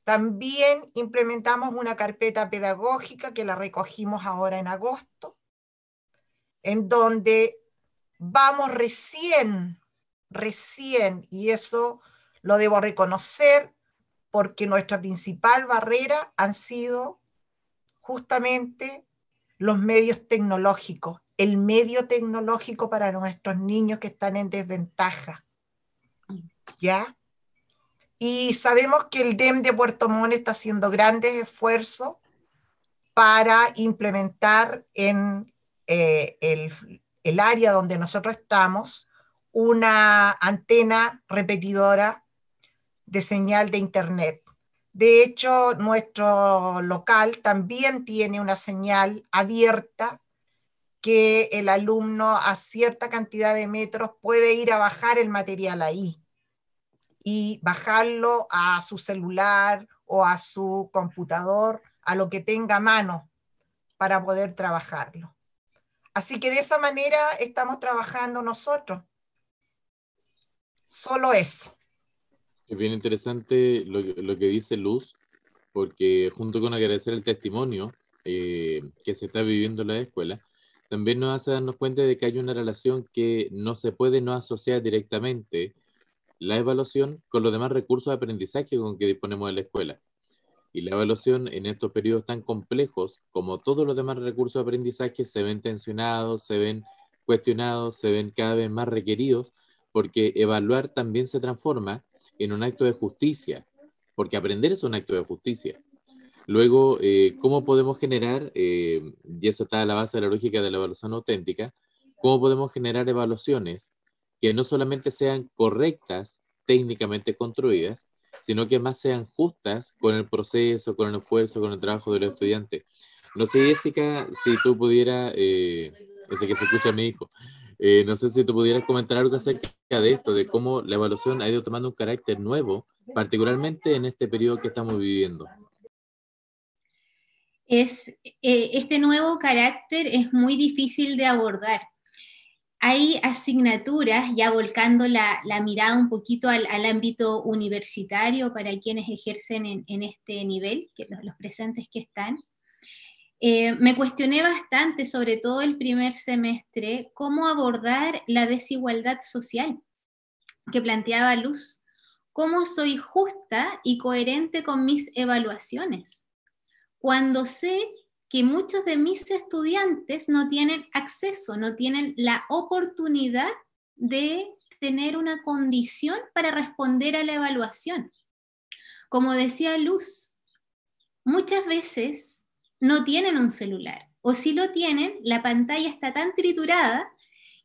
También implementamos una carpeta pedagógica que la recogimos ahora en agosto, en donde vamos recién, y eso lo debo reconocer, porque nuestra principal barrera han sido justamente los medios tecnológicos, el medio tecnológico para nuestros niños que están en desventaja, ¿ya? Y sabemos que el DEM de Puerto Montt está haciendo grandes esfuerzos para implementar en el área donde nosotros estamos una antena repetidora de señal de internet. De hecho, nuestro local también tiene una señal abierta que el alumno a cierta cantidad de metros puede ir a bajar el material ahí y bajarlo a su celular o a su computador, a lo que tenga a mano para poder trabajarlo. Así que de esa manera estamos trabajando nosotros. Solo eso. Es bien interesante lo que dice Luz, porque junto con agradecer el testimonio que se está viviendo en la escuela, también nos hace darnos cuenta de que hay una relación que no se puede no asociar directamente la evaluación con los demás recursos de aprendizaje con que disponemos en la escuela. Y la evaluación en estos periodos tan complejos, como todos los demás recursos de aprendizaje, se ven tensionados, se ven cuestionados, se ven cada vez más requeridos, porque evaluar también se transforma en un acto de justicia, porque aprender es un acto de justicia. Luego, ¿cómo podemos generar, y eso está a la base de la lógica de la evaluación auténtica, cómo podemos generar evaluaciones que no solamente sean correctas, técnicamente construidas, sino que más sean justas con el proceso, con el esfuerzo, con el trabajo de los estudiantes? No sé, Jessica, si tú pudieras, ese que se escucha a mi hijo, no sé si tú pudieras comentar algo acerca de esto, de cómo la evaluación ha ido tomando un carácter nuevo, particularmente en este periodo que estamos viviendo. Este nuevo carácter es muy difícil de abordar. Hay asignaturas, ya volcando la mirada un poquito al ámbito universitario para quienes ejercen en este nivel, que los presentes que están. Me cuestioné bastante, sobre todo el primer semestre, cómo abordar la desigualdad social que planteaba Luz. ¿Cómo soy justa y coherente con mis evaluaciones? Cuando sé que muchos de mis estudiantes no tienen acceso, no tienen la oportunidad de tener una condición para responder a la evaluación. Como decía Luz, muchas veces no tienen un celular, o si lo tienen, la pantalla está tan triturada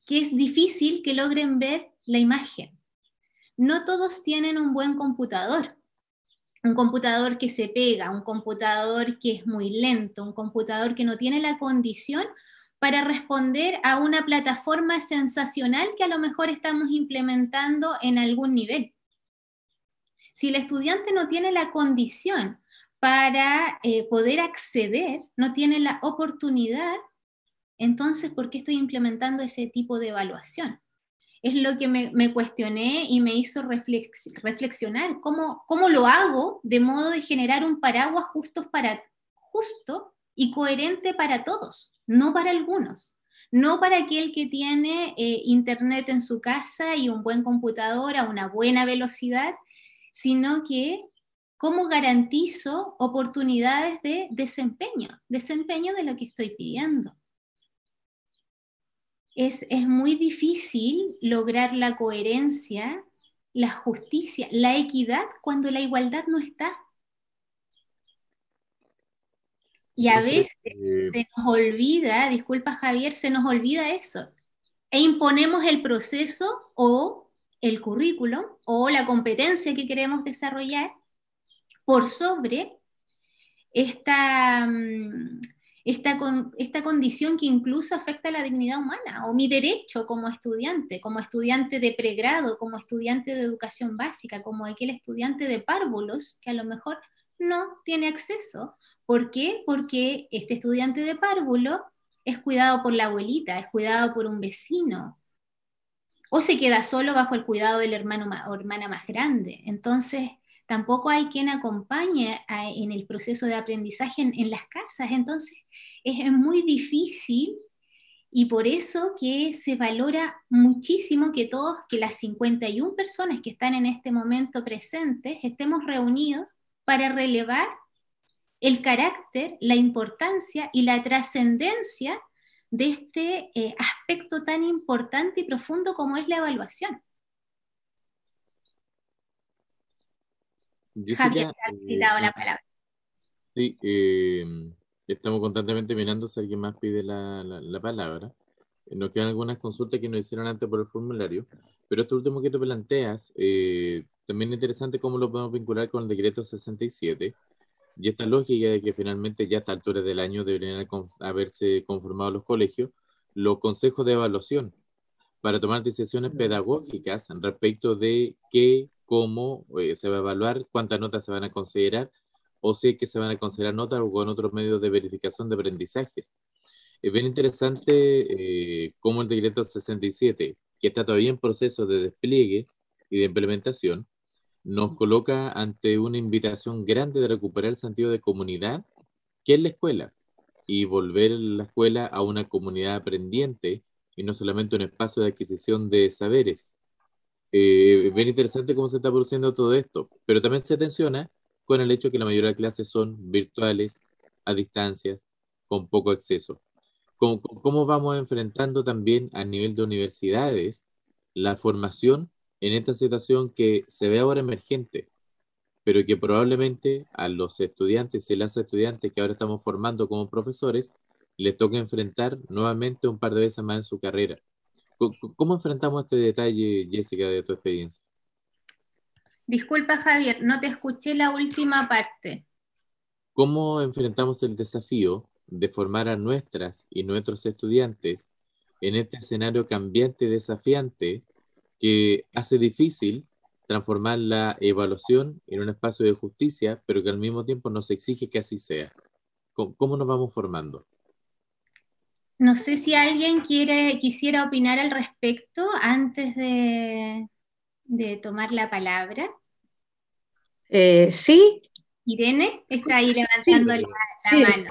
que es difícil que logren ver la imagen. No todos tienen un buen computador. Un computador que se pega, un computador que es muy lento, un computador que no tiene la condición para responder a una plataforma sensacional que a lo mejor estamos implementando en algún nivel. Si el estudiante no tiene la condición para poder acceder, no tiene la oportunidad, entonces, ¿por qué estoy implementando ese tipo de evaluación? Es lo que me cuestioné y me hizo reflexionar. ¿Cómo lo hago de modo de generar un paraguas justo y coherente para todos, no para algunos? No para aquel que tiene internet en su casa y un buen computador a una buena velocidad, sino que cómo garantizo oportunidades de desempeño de lo que estoy pidiendo. Es muy difícil lograr la coherencia, la justicia, la equidad cuando la igualdad no está. Y a veces se nos olvida, disculpa Javier, se nos olvida eso. E imponemos el proceso o el currículum o la competencia que queremos desarrollar por sobre esta condición que incluso afecta a la dignidad humana, o mi derecho como estudiante de pregrado, como estudiante de educación básica, como aquel estudiante de párvulos que a lo mejor no tiene acceso. ¿Por qué? Porque este estudiante de párvulo es cuidado por la abuelita, es cuidado por un vecino, o se queda solo bajo el cuidado del hermano o hermana más grande. Entonces, tampoco hay quien acompañe en el proceso de aprendizaje en las casas. Entonces, es muy difícil, y por eso que se valora muchísimo que las 51 personas que están en este momento presentes, estemos reunidos para relevar el carácter, la importancia y la trascendencia de este aspecto tan importante y profundo como es la evaluación. Jessica, Javier, te ha quitado la palabra. Sí, estamos constantemente mirando si alguien más pide la palabra. Nos quedan algunas consultas que nos hicieron antes por el formulario, pero esto último que tú planteas, también es interesante cómo lo podemos vincular con el decreto 67 y esta lógica de que finalmente ya a esta altura del año deberían haberse conformado los colegios, los consejos de evaluación para tomar decisiones pedagógicas respecto de qué, cómo se va a evaluar, cuántas notas se van a considerar, o si es que se van a considerar notas o con otros medios de verificación de aprendizajes. Es bien interesante cómo el decreto 67, que está todavía en proceso de despliegue y de implementación, nos coloca ante una invitación grande de recuperar el sentido de comunidad que es la escuela y volver la escuela a una comunidad aprendiente y no solamente un espacio de adquisición de saberes. Es bien interesante cómo se está produciendo todo esto, pero también se tensiona con el hecho que la mayoría de clases son virtuales, a distancias, con poco acceso. ¿Cómo vamos enfrentando también a nivel de universidades la formación en esta situación que se ve ahora emergente, pero que probablemente a los estudiantes y las estudiantes que ahora estamos formando como profesores les toca enfrentar nuevamente un par de veces más en su carrera? ¿Cómo enfrentamos este detalle, Jessica, de tu experiencia? Disculpa, Javier, no te escuché la última parte. ¿Cómo enfrentamos el desafío de formar a nuestras y nuestros estudiantes en este escenario cambiante y desafiante que hace difícil transformar la evaluación en un espacio de justicia, pero que al mismo tiempo nos exige que así sea? ¿Cómo nos vamos formando? No sé si alguien quisiera opinar al respecto antes de tomar la palabra. Sí. Irene está ahí Sí, levantando la mano.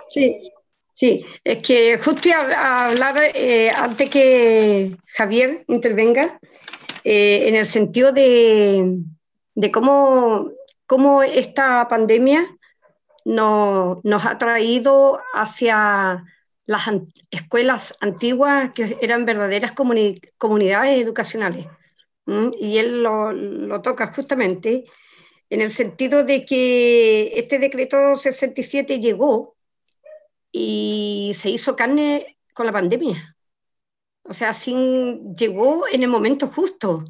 Sí, es que justo iba a hablar antes que Javier intervenga, en el sentido de cómo esta pandemia nos ha traído hacia las escuelas antiguas que eran verdaderas comunidades educacionales. Y él lo toca justamente en el sentido de que este decreto 67 llegó y se hizo carne con la pandemia. O sea, llegó en el momento justo,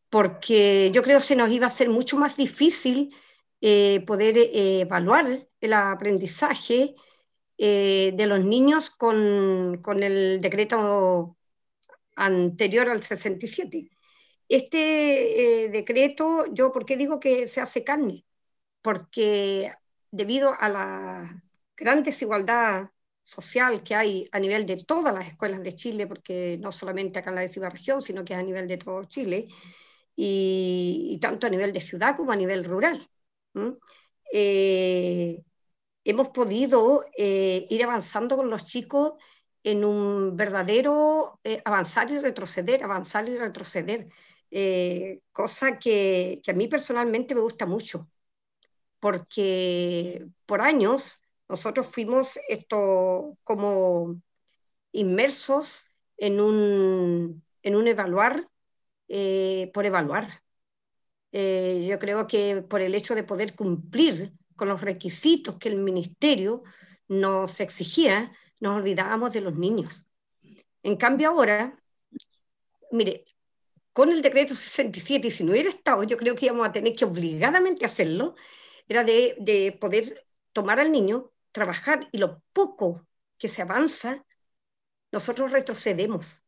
porque yo creo que se nos iba a hacer mucho más difícil poder evaluar el aprendizaje de los niños con el decreto anterior al 67. Este decreto, ¿por qué digo que se hace carne? Porque debido a la gran desigualdad social que hay a nivel de todas las escuelas de Chile, porque no solamente acá en la décima región, sino que es a nivel de todo Chile, y tanto a nivel de ciudad como a nivel rural. Hemos podido ir avanzando con los chicos en un verdadero avanzar y retroceder, cosa que a mí personalmente me gusta mucho, porque por años nosotros fuimos como inmersos en un evaluar por evaluar. Yo creo que por el hecho de poder cumplir con los requisitos que el ministerio nos exigía, nos olvidábamos de los niños. En cambio ahora, mire, con el decreto 67, y si no hubiera estado, yo creo que íbamos a tener que obligadamente hacerlo, era de poder tomar al niño, trabajar, y lo poco que se avanza, nosotros retrocedemos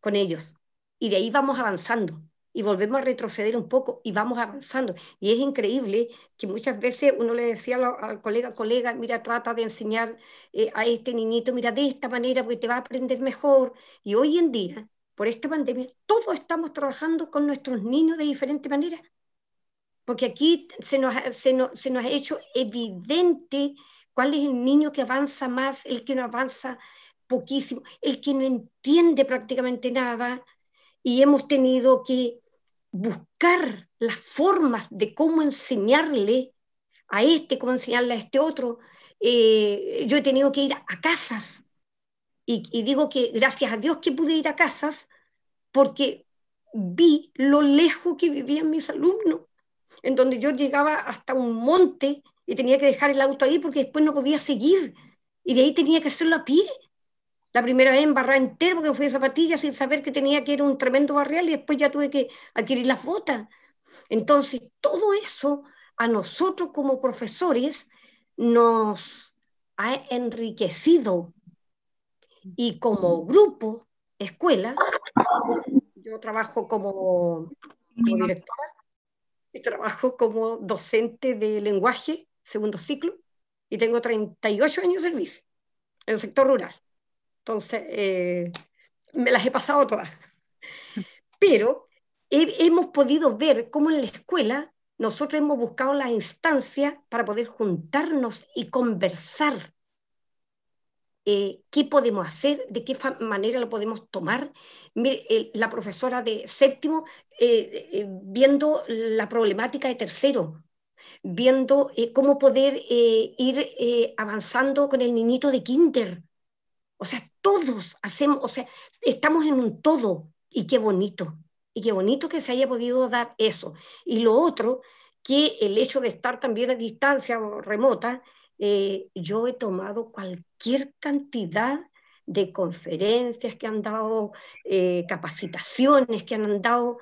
con ellos, y de ahí vamos avanzando, y volvemos a retroceder un poco, y vamos avanzando. Y es increíble que muchas veces uno le decía al colega, mira, trata de enseñar a este niñito, mira, de esta manera, porque te va a aprender mejor. Y hoy en día, por esta pandemia, todos estamos trabajando con nuestros niños de diferente manera, porque aquí se nos ha hecho evidente cuál es el niño que avanza más, el que no avanza poquísimo, el que no entiende prácticamente nada, y hemos tenido que buscar las formas de cómo enseñarle a este, cómo enseñarle a este otro. Yo he tenido que ir a casas, y digo que gracias a Dios que pude ir a casas, porque vi lo lejos que vivían mis alumnos, en donde yo llegaba hasta un monte y tenía que dejar el auto ahí porque después no podía seguir, y de ahí tenía que hacerlo a pie. La primera vez embarrada entera porque fui de zapatillas sin saber que tenía que ir un tremendo barrial, y después ya tuve que adquirir las botas. Entonces, todo eso a nosotros como profesores nos ha enriquecido, y como grupo, escuela, yo trabajo como directora y trabajo como docente de lenguaje, segundo ciclo, y tengo 38 años de servicio en el sector rural. Entonces, me las he pasado todas. Pero hemos podido ver cómo en la escuela nosotros hemos buscado las instancias para poder juntarnos y conversar. ¿Qué podemos hacer? ¿De qué manera lo podemos tomar? Mire, la profesora de séptimo viendo la problemática de tercero, viendo cómo poder ir avanzando con el niñito de kinder. O sea, todos hacemos, o sea, estamos en un todo, y qué bonito que se haya podido dar eso. Y lo otro, que el hecho de estar también a distancia o remota, yo he tomado cualquier cantidad de conferencias que han dado, capacitaciones que han dado,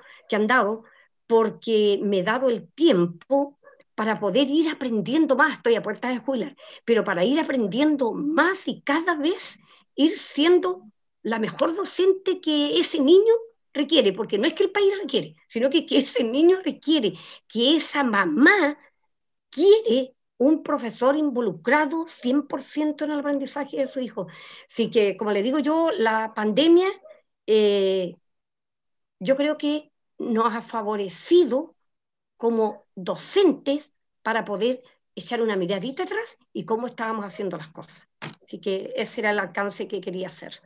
porque me he dado el tiempo para poder ir aprendiendo más. Estoy a puerta de jubilar, pero para ir aprendiendo más y cada vez ir siendo la mejor docente que ese niño requiere, porque no es que el país requiere, sino que ese niño requiere, que esa mamá quiere un profesor involucrado 100% en el aprendizaje de su hijo. Así que, como le digo yo, la pandemia yo creo que nos ha favorecido como docentes para poder echar una miradita atrás y cómo estábamos haciendo las cosas. Así que ese era el alcance que quería hacer.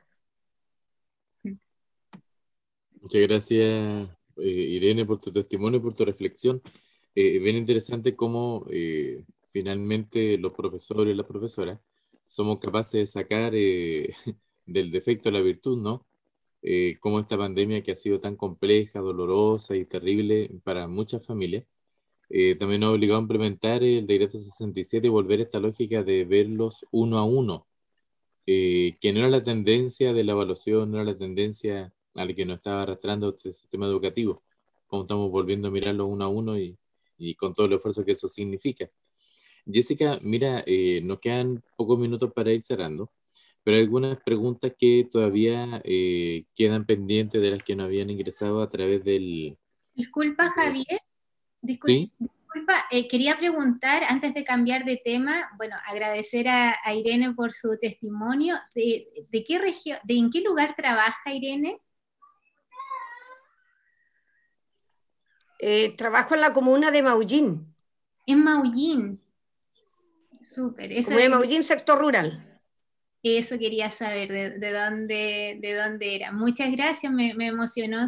Muchas gracias, Irene, por tu testimonio y por tu reflexión. Bien interesante cómo finalmente los profesores y las profesoras somos capaces de sacar del defecto la virtud, ¿no? Cómo esta pandemia que ha sido tan compleja, dolorosa y terrible para muchas familias, también nos ha obligado a implementar el decreto 67 y volver a esta lógica de verlos uno a uno, que no era la tendencia de la evaluación, no era la tendencia a la que nos estaba arrastrando este sistema educativo, como estamos volviendo a mirarlo uno a uno y con todo el esfuerzo que eso significa. Jessica, mira, nos quedan pocos minutos para ir cerrando, pero hay algunas preguntas que todavía quedan pendientes de las que nos habían ingresado a través del... Disculpa, Javier. ¿Sí? Disculpa, quería preguntar, antes de cambiar de tema, bueno, agradecer a Irene por su testimonio. ¿De qué región, en qué lugar trabaja Irene? Trabajo en la comuna de Maullín. En Maullín. Súper. Comuna de Maullín, sector rural. Eso quería saber, de dónde era. Muchas gracias, me emocionó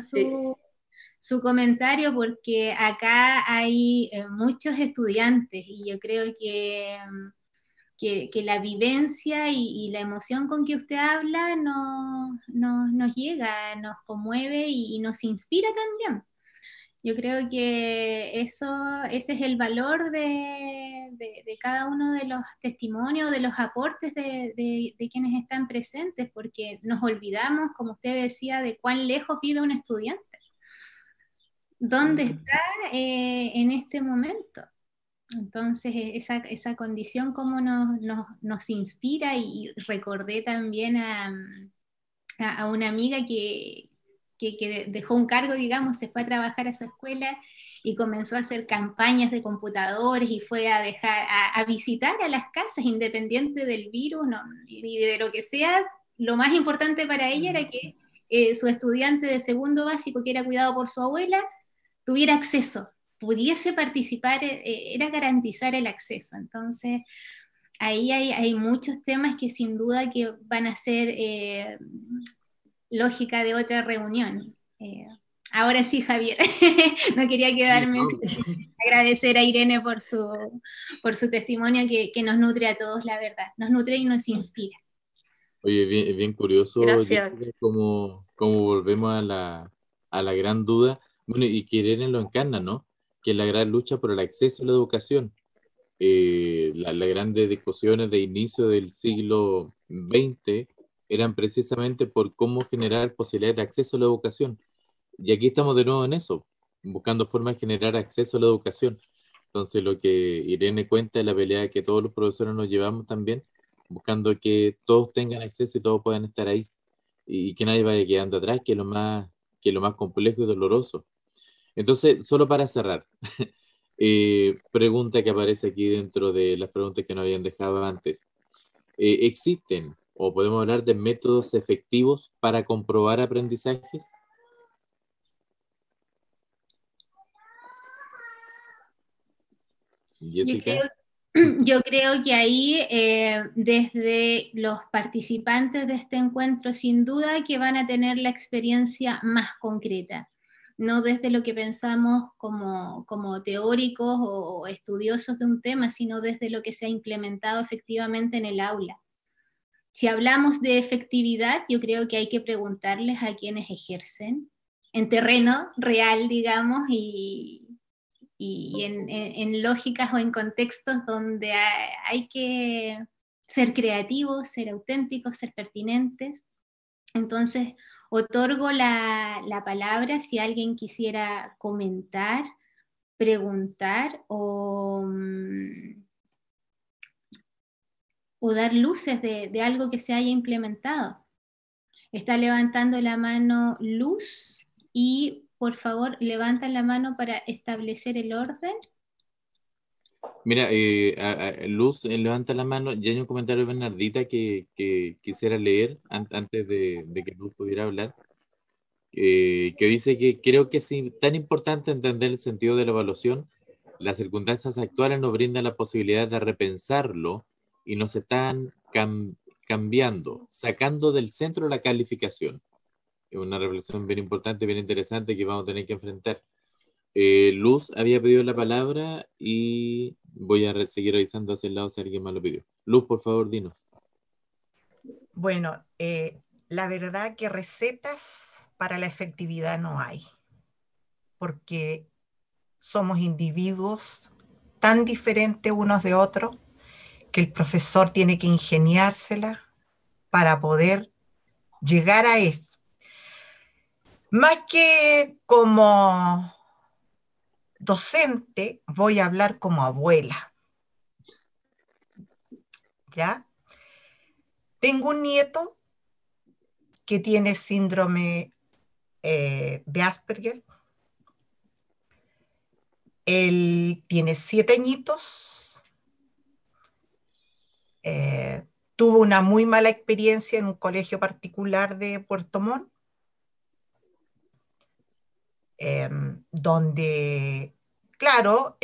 su comentario, porque acá hay muchos estudiantes y yo creo que la vivencia y la emoción con que usted habla nos llega, nos conmueve y nos inspira también. Yo creo que ese es el valor de cada uno de los testimonios, de los aportes de quienes están presentes, porque nos olvidamos, como usted decía, de cuán lejos vive un estudiante. ¿Dónde está en este momento? Entonces, esa condición cómo nos inspira, y recordé también a una amiga que dejó un cargo, digamos, se fue a trabajar a su escuela y comenzó a hacer campañas de computadores y fue a visitar a las casas, independiente del virus y de lo que sea. Lo más importante para ella era que su estudiante de segundo básico, que era cuidado por su abuela, tuviera acceso, pudiese participar, era garantizar el acceso. Entonces, ahí hay muchos temas que sin duda que van a ser lógica de otra reunión. Ahora sí, Javier, no quería quedarme sin agradecer a Irene por su testimonio que nos nutre a todos, la verdad, nos nutre y nos inspira. Oye, bien curioso, Gracias. cómo volvemos a la gran duda, bueno, y que Irene lo encarna, ¿no? Que es la gran lucha por el acceso a la educación. Las grandes discusiones de inicio del siglo XX eran precisamente por cómo generar posibilidades de acceso a la educación. Y aquí estamos de nuevo en eso, buscando formas de generar acceso a la educación. Entonces, lo que Irene cuenta es la pelea que todos los profesores nos llevamos también, buscando que todos tengan acceso y todos puedan estar ahí. Y que nadie vaya quedando atrás, que es lo más complejo y doloroso. Entonces, solo para cerrar, pregunta que aparece aquí dentro de las preguntas que nos habían dejado antes. ¿Existen o podemos hablar de métodos efectivos para comprobar aprendizajes? Jessica. Yo creo que ahí, desde los participantes de este encuentro, sin duda que van a tener la experiencia más concreta, no desde lo que pensamos como teóricos o estudiosos de un tema, sino desde lo que se ha implementado efectivamente en el aula. Si hablamos de efectividad, yo creo que hay que preguntarles a quienes ejercen en terreno real, digamos, y en lógicas o en contextos donde hay que ser creativos, ser auténticos, ser pertinentes. Entonces, otorgo la palabra si alguien quisiera comentar, preguntar o dar luces de algo que se haya implementado. Está levantando la mano Luz y por favor levantan la mano para establecer el orden. Mira, Luz levanta la mano. Ya hay un comentario de Bernardita que quisiera leer antes de que Luz pudiera hablar. Que dice que creo que es tan importante entender el sentido de la evaluación. Las circunstancias actuales nos brindan la posibilidad de repensarlo y nos están cambiando, sacando del centro la calificación. Es una reflexión bien importante, bien interesante que vamos a tener que enfrentar. Luz había pedido la palabra y voy a seguir revisando hacia el lado si alguien más lo pidió. Luz, por favor, dinos. Bueno, la verdad que recetas para la efectividad no hay, porque somos individuos tan diferentes unos de otros que el profesor tiene que ingeniársela para poder llegar a eso. Más que como docente, voy a hablar como abuela. ¿Ya? Tengo un nieto que tiene síndrome de Asperger. Él tiene 7 añitos. Tuvo una muy mala experiencia en un colegio particular de Puerto Montt, donde, claro,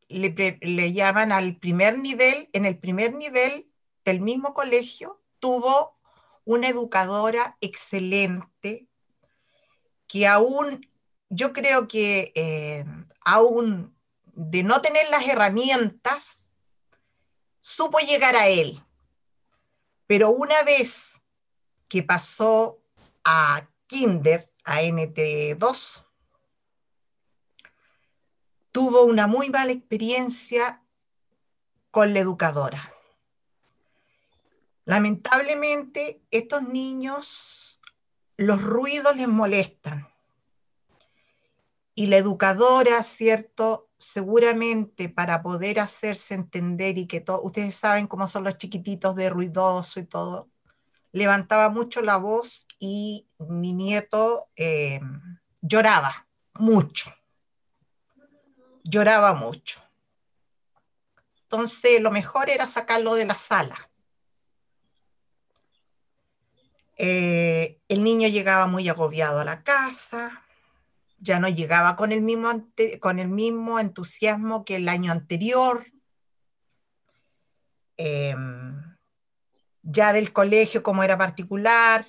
le llaman al primer nivel. En el primer nivel del mismo colegio tuvo una educadora excelente que aún, yo creo que aún de no tener las herramientas, supo llegar a él. Pero una vez que pasó a Kinder, a NT2, tuvo una muy mala experiencia con la educadora. Lamentablemente, estos niños, los ruidos les molestan. Y la educadora, ¿cierto? Seguramente para poder hacerse entender y que todo, ustedes saben cómo son los chiquititos de ruidoso y todo, levantaba mucho la voz y mi nieto lloraba mucho. Lloraba mucho. Entonces, lo mejor era sacarlo de la sala. El niño llegaba muy agobiado a la casa, ya no llegaba con el mismo entusiasmo que el año anterior. Ya del colegio, como era particular,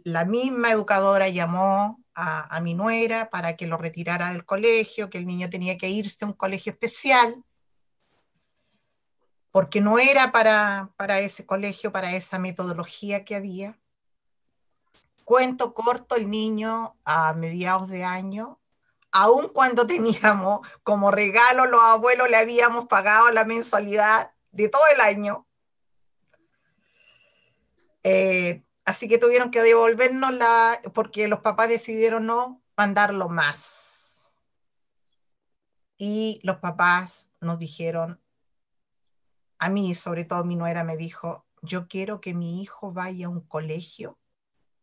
la misma educadora llamó a mi nuera para que lo retirara del colegio, que el niño tenía que irse a un colegio especial, porque no era para ese colegio, para esa metodología que había. Cuento corto, el niño a mediados de año, aun cuando teníamos como regalo, los abuelos le habíamos pagado la mensualidad de todo el año, así que tuvieron que devolvernos porque los papás decidieron no mandarlo más. Y los papás nos dijeron, a mí, sobre todo mi nuera me dijo, yo quiero que mi hijo vaya a un colegio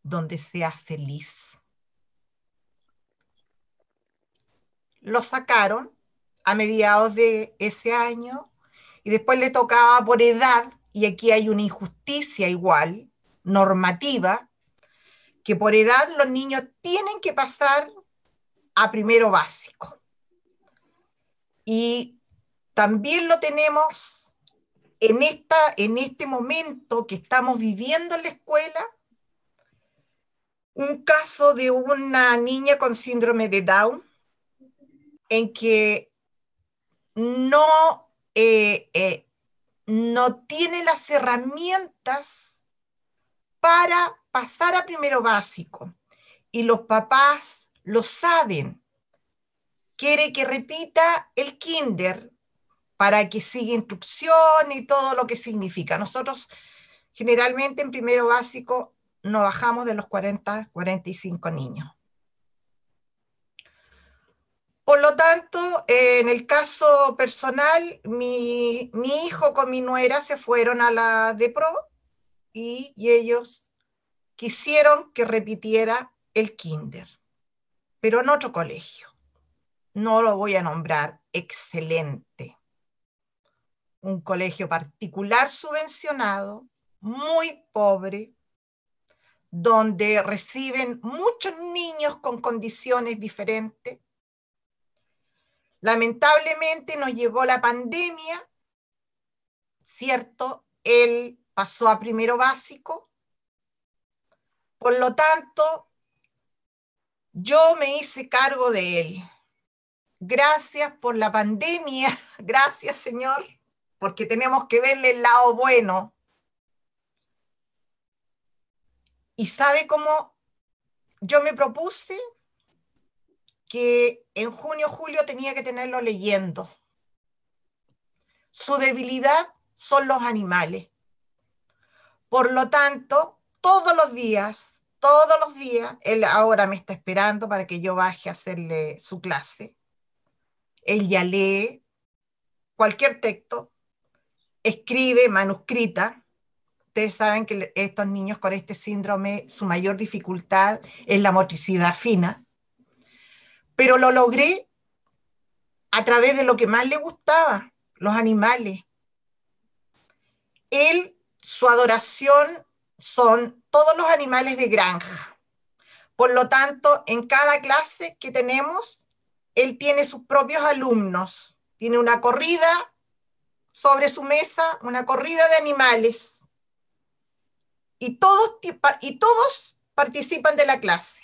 donde sea feliz. Lo sacaron a mediados de ese año y después le tocaba por edad, y aquí hay una injusticia igual, normativa, que por edad los niños tienen que pasar a primero básico. Y también lo tenemos en este momento que estamos viviendo en la escuela, un caso de una niña con síndrome de Down, en que no tiene las herramientas para pasar a primero básico. Y los papás lo saben. Quiere que repita el kinder para que siga instrucción y todo lo que significa. Nosotros generalmente en primero básico no bajamos de los 40, 45 niños. Por lo tanto, en el caso personal, mi hijo con mi nuera se fueron a la DEPRO y ellos quisieron que repitiera el kinder, pero en otro colegio. no lo voy a nombrar, excelente. Un colegio particular subvencionado, muy pobre, donde reciben muchos niños con condiciones diferentes. Lamentablemente nos llegó la pandemia, ¿cierto? Él pasó a primero básico. Por lo tanto, yo me hice cargo de él. Gracias por la pandemia, gracias, Señor, porque tenemos que verle el lado bueno. ¿Y sabe cómo yo me propuse? Que en junio, julio tenía que tenerlo leyendo. Su debilidad son los animales. Por lo tanto, todos los días, él ahora me está esperando para que yo baje a hacerle su clase. Él ya lee cualquier texto, escribe manuscrita. Ustedes saben que estos niños con este síndrome, su mayor dificultad es la motricidad fina. Pero lo logré a través de lo que más le gustaba, los animales. Él, su adoración son todos los animales de granja. Por lo tanto, en cada clase que tenemos, él tiene sus propios alumnos. Tiene una corrida sobre su mesa, una corrida de animales. Y todos participan de la clase.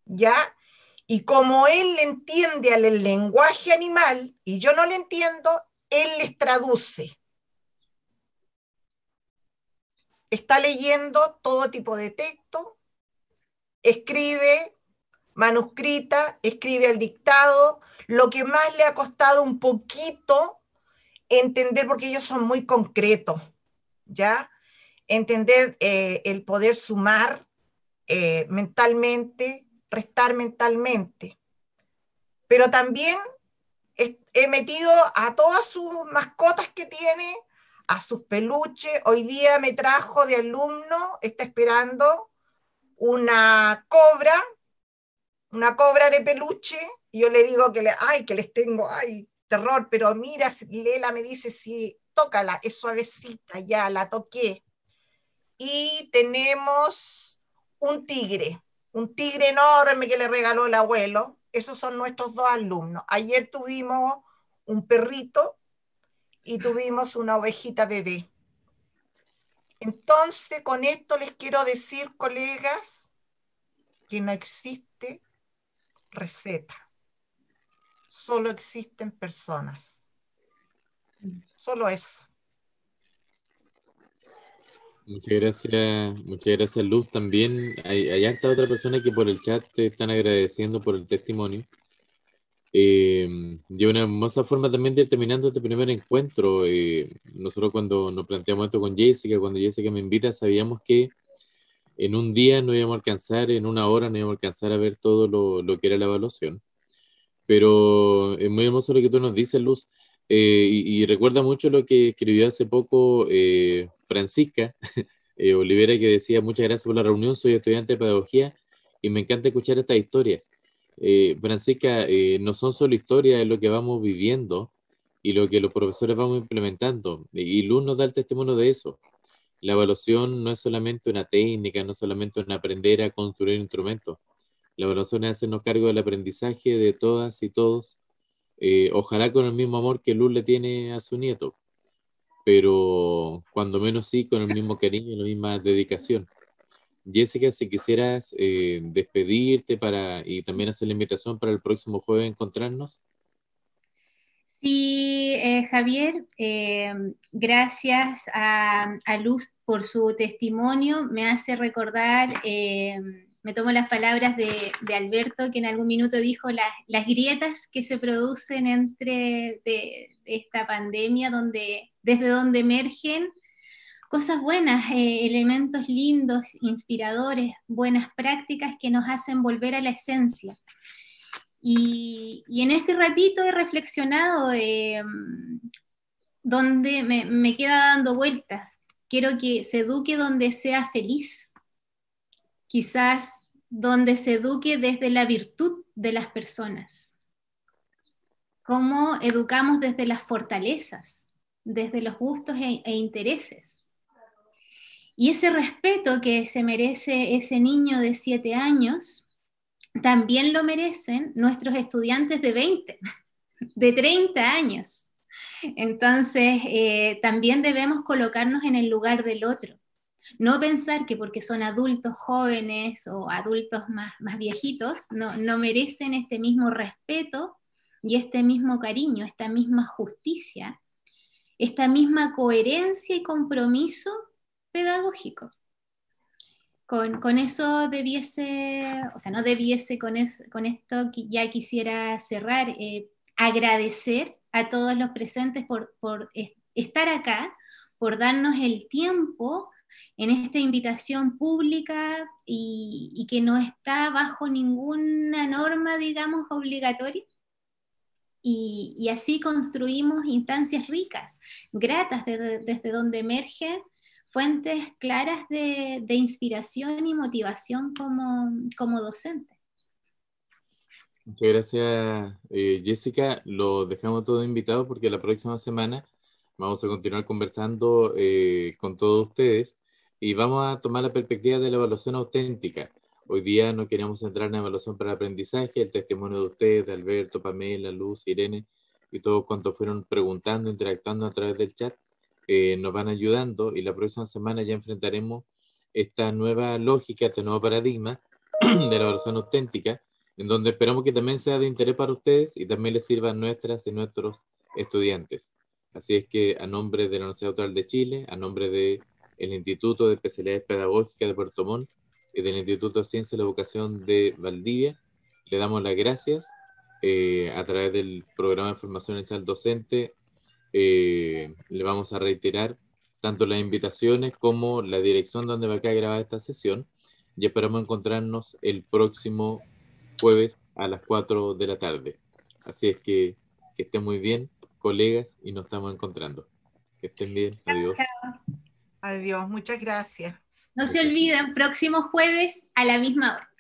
¿Ya? Y como él le entiende al lenguaje animal y yo no le entiendo, él les traduce. Está leyendo todo tipo de texto, escribe manuscrita, escribe al dictado. Lo que más le ha costado un poquito entender, porque ellos son muy concretos, ¿ya? Entender el poder sumar mentalmente, restar mentalmente. Pero también he metido a todas sus mascotas que tiene, a sus peluches. Hoy día me trajo de alumno, está esperando una cobra de peluche, y yo le digo que les tengo, terror, pero mira, Lela me dice, sí, tócala, es suavecita, ya la toqué. Y tenemos un tigre enorme que le regaló el abuelo. Esos son nuestros 2 alumnos. Ayer tuvimos un perrito y tuvimos una ovejita bebé. Entonces, con esto les quiero decir, colegas, que no existe receta. Solo existen personas. Solo eso. Muchas gracias Luz. También hay harta otra persona que por el chat te están agradeciendo por el testimonio. De una hermosa forma también de terminando este primer encuentro. Nosotros cuando nos planteamos esto con Jessica, cuando Jessica me invita, sabíamos que en un día no íbamos a alcanzar, en una hora no íbamos a alcanzar a ver todo lo que era la evaluación. Pero es muy hermoso lo que tú nos dices, Luz. Y recuerda mucho lo que escribió hace poco Francisca Olivera, que decía: muchas gracias por la reunión, soy estudiante de pedagogía y me encanta escuchar estas historias. Francisca, no son solo historias, es lo que vamos viviendo y lo que los profesores vamos implementando. Y Luz nos da el testimonio de eso. La evaluación no es solamente una técnica, no es solamente un aprender a construir instrumentos. La evaluación es hacernos cargo del aprendizaje de todas y todos, ojalá con el mismo amor que Luz le tiene a su nieto, pero cuando menos sí con el mismo cariño y la misma dedicación. Jessica, si quisieras despedirte y también hacer la invitación para el próximo jueves encontrarnos. Sí, Javier, gracias a Luz por su testimonio. Me hace recordar, me tomo las palabras de Alberto, que en algún minuto dijo las grietas que se producen de esta pandemia, desde donde emergen cosas buenas, elementos lindos, inspiradores, buenas prácticas que nos hacen volver a la esencia. Y en este ratito he reflexionado donde me queda dando vueltas. Quiero que se eduque donde sea feliz, quizás donde se eduque desde la virtud de las personas, cómo educamos desde las fortalezas, desde los gustos e intereses. Y ese respeto que se merece ese niño de 7 años, también lo merecen nuestros estudiantes de 20, de 30 años. Entonces, también debemos colocarnos en el lugar del otro. No pensar que porque son adultos jóvenes o adultos más viejitos, no merecen este mismo respeto y este mismo cariño, esta misma justicia, esta misma coherencia y compromiso pedagógico. Con eso debiese, o sea, no debiese, con esto ya quisiera cerrar, agradecer a todos los presentes por estar acá, por darnos el tiempo en esta invitación pública y que no está bajo ninguna norma, digamos, obligatoria. Y así construimos instancias ricas, gratas, desde donde emergen fuentes claras de inspiración y motivación como docente. Muchas gracias, Jessica. Lo dejamos todo invitado porque la próxima semana vamos a continuar conversando con todos ustedes y vamos a tomar la perspectiva de la evaluación auténtica. Hoy día no queríamos entrar en la evaluación para el aprendizaje, el testimonio de ustedes, de Alberto, Pamela, Luz, Irene y todos cuantos fueron preguntando, interactuando a través del chat, nos van ayudando, y la próxima semana ya enfrentaremos esta nueva lógica, este nuevo paradigma de la evaluación auténtica, en donde esperamos que también sea de interés para ustedes y también les sirva a nuestras y nuestros estudiantes. Así es que, a nombre de la Universidad Austral de Chile, a nombre del Instituto de Especialidades Pedagógicas de Puerto Montt y del Instituto de Ciencia y la Educación de Valdivia, le damos las gracias a través del programa de formación inicial docente. Le vamos a reiterar tanto las invitaciones como la dirección donde va a quedar grabada esta sesión, y esperamos encontrarnos el próximo jueves a las 4 de la tarde. Así es que estén muy bien, colegas, y nos estamos encontrando. Que estén bien, adiós. Adiós, muchas gracias. No se olviden, próximo jueves a la misma hora.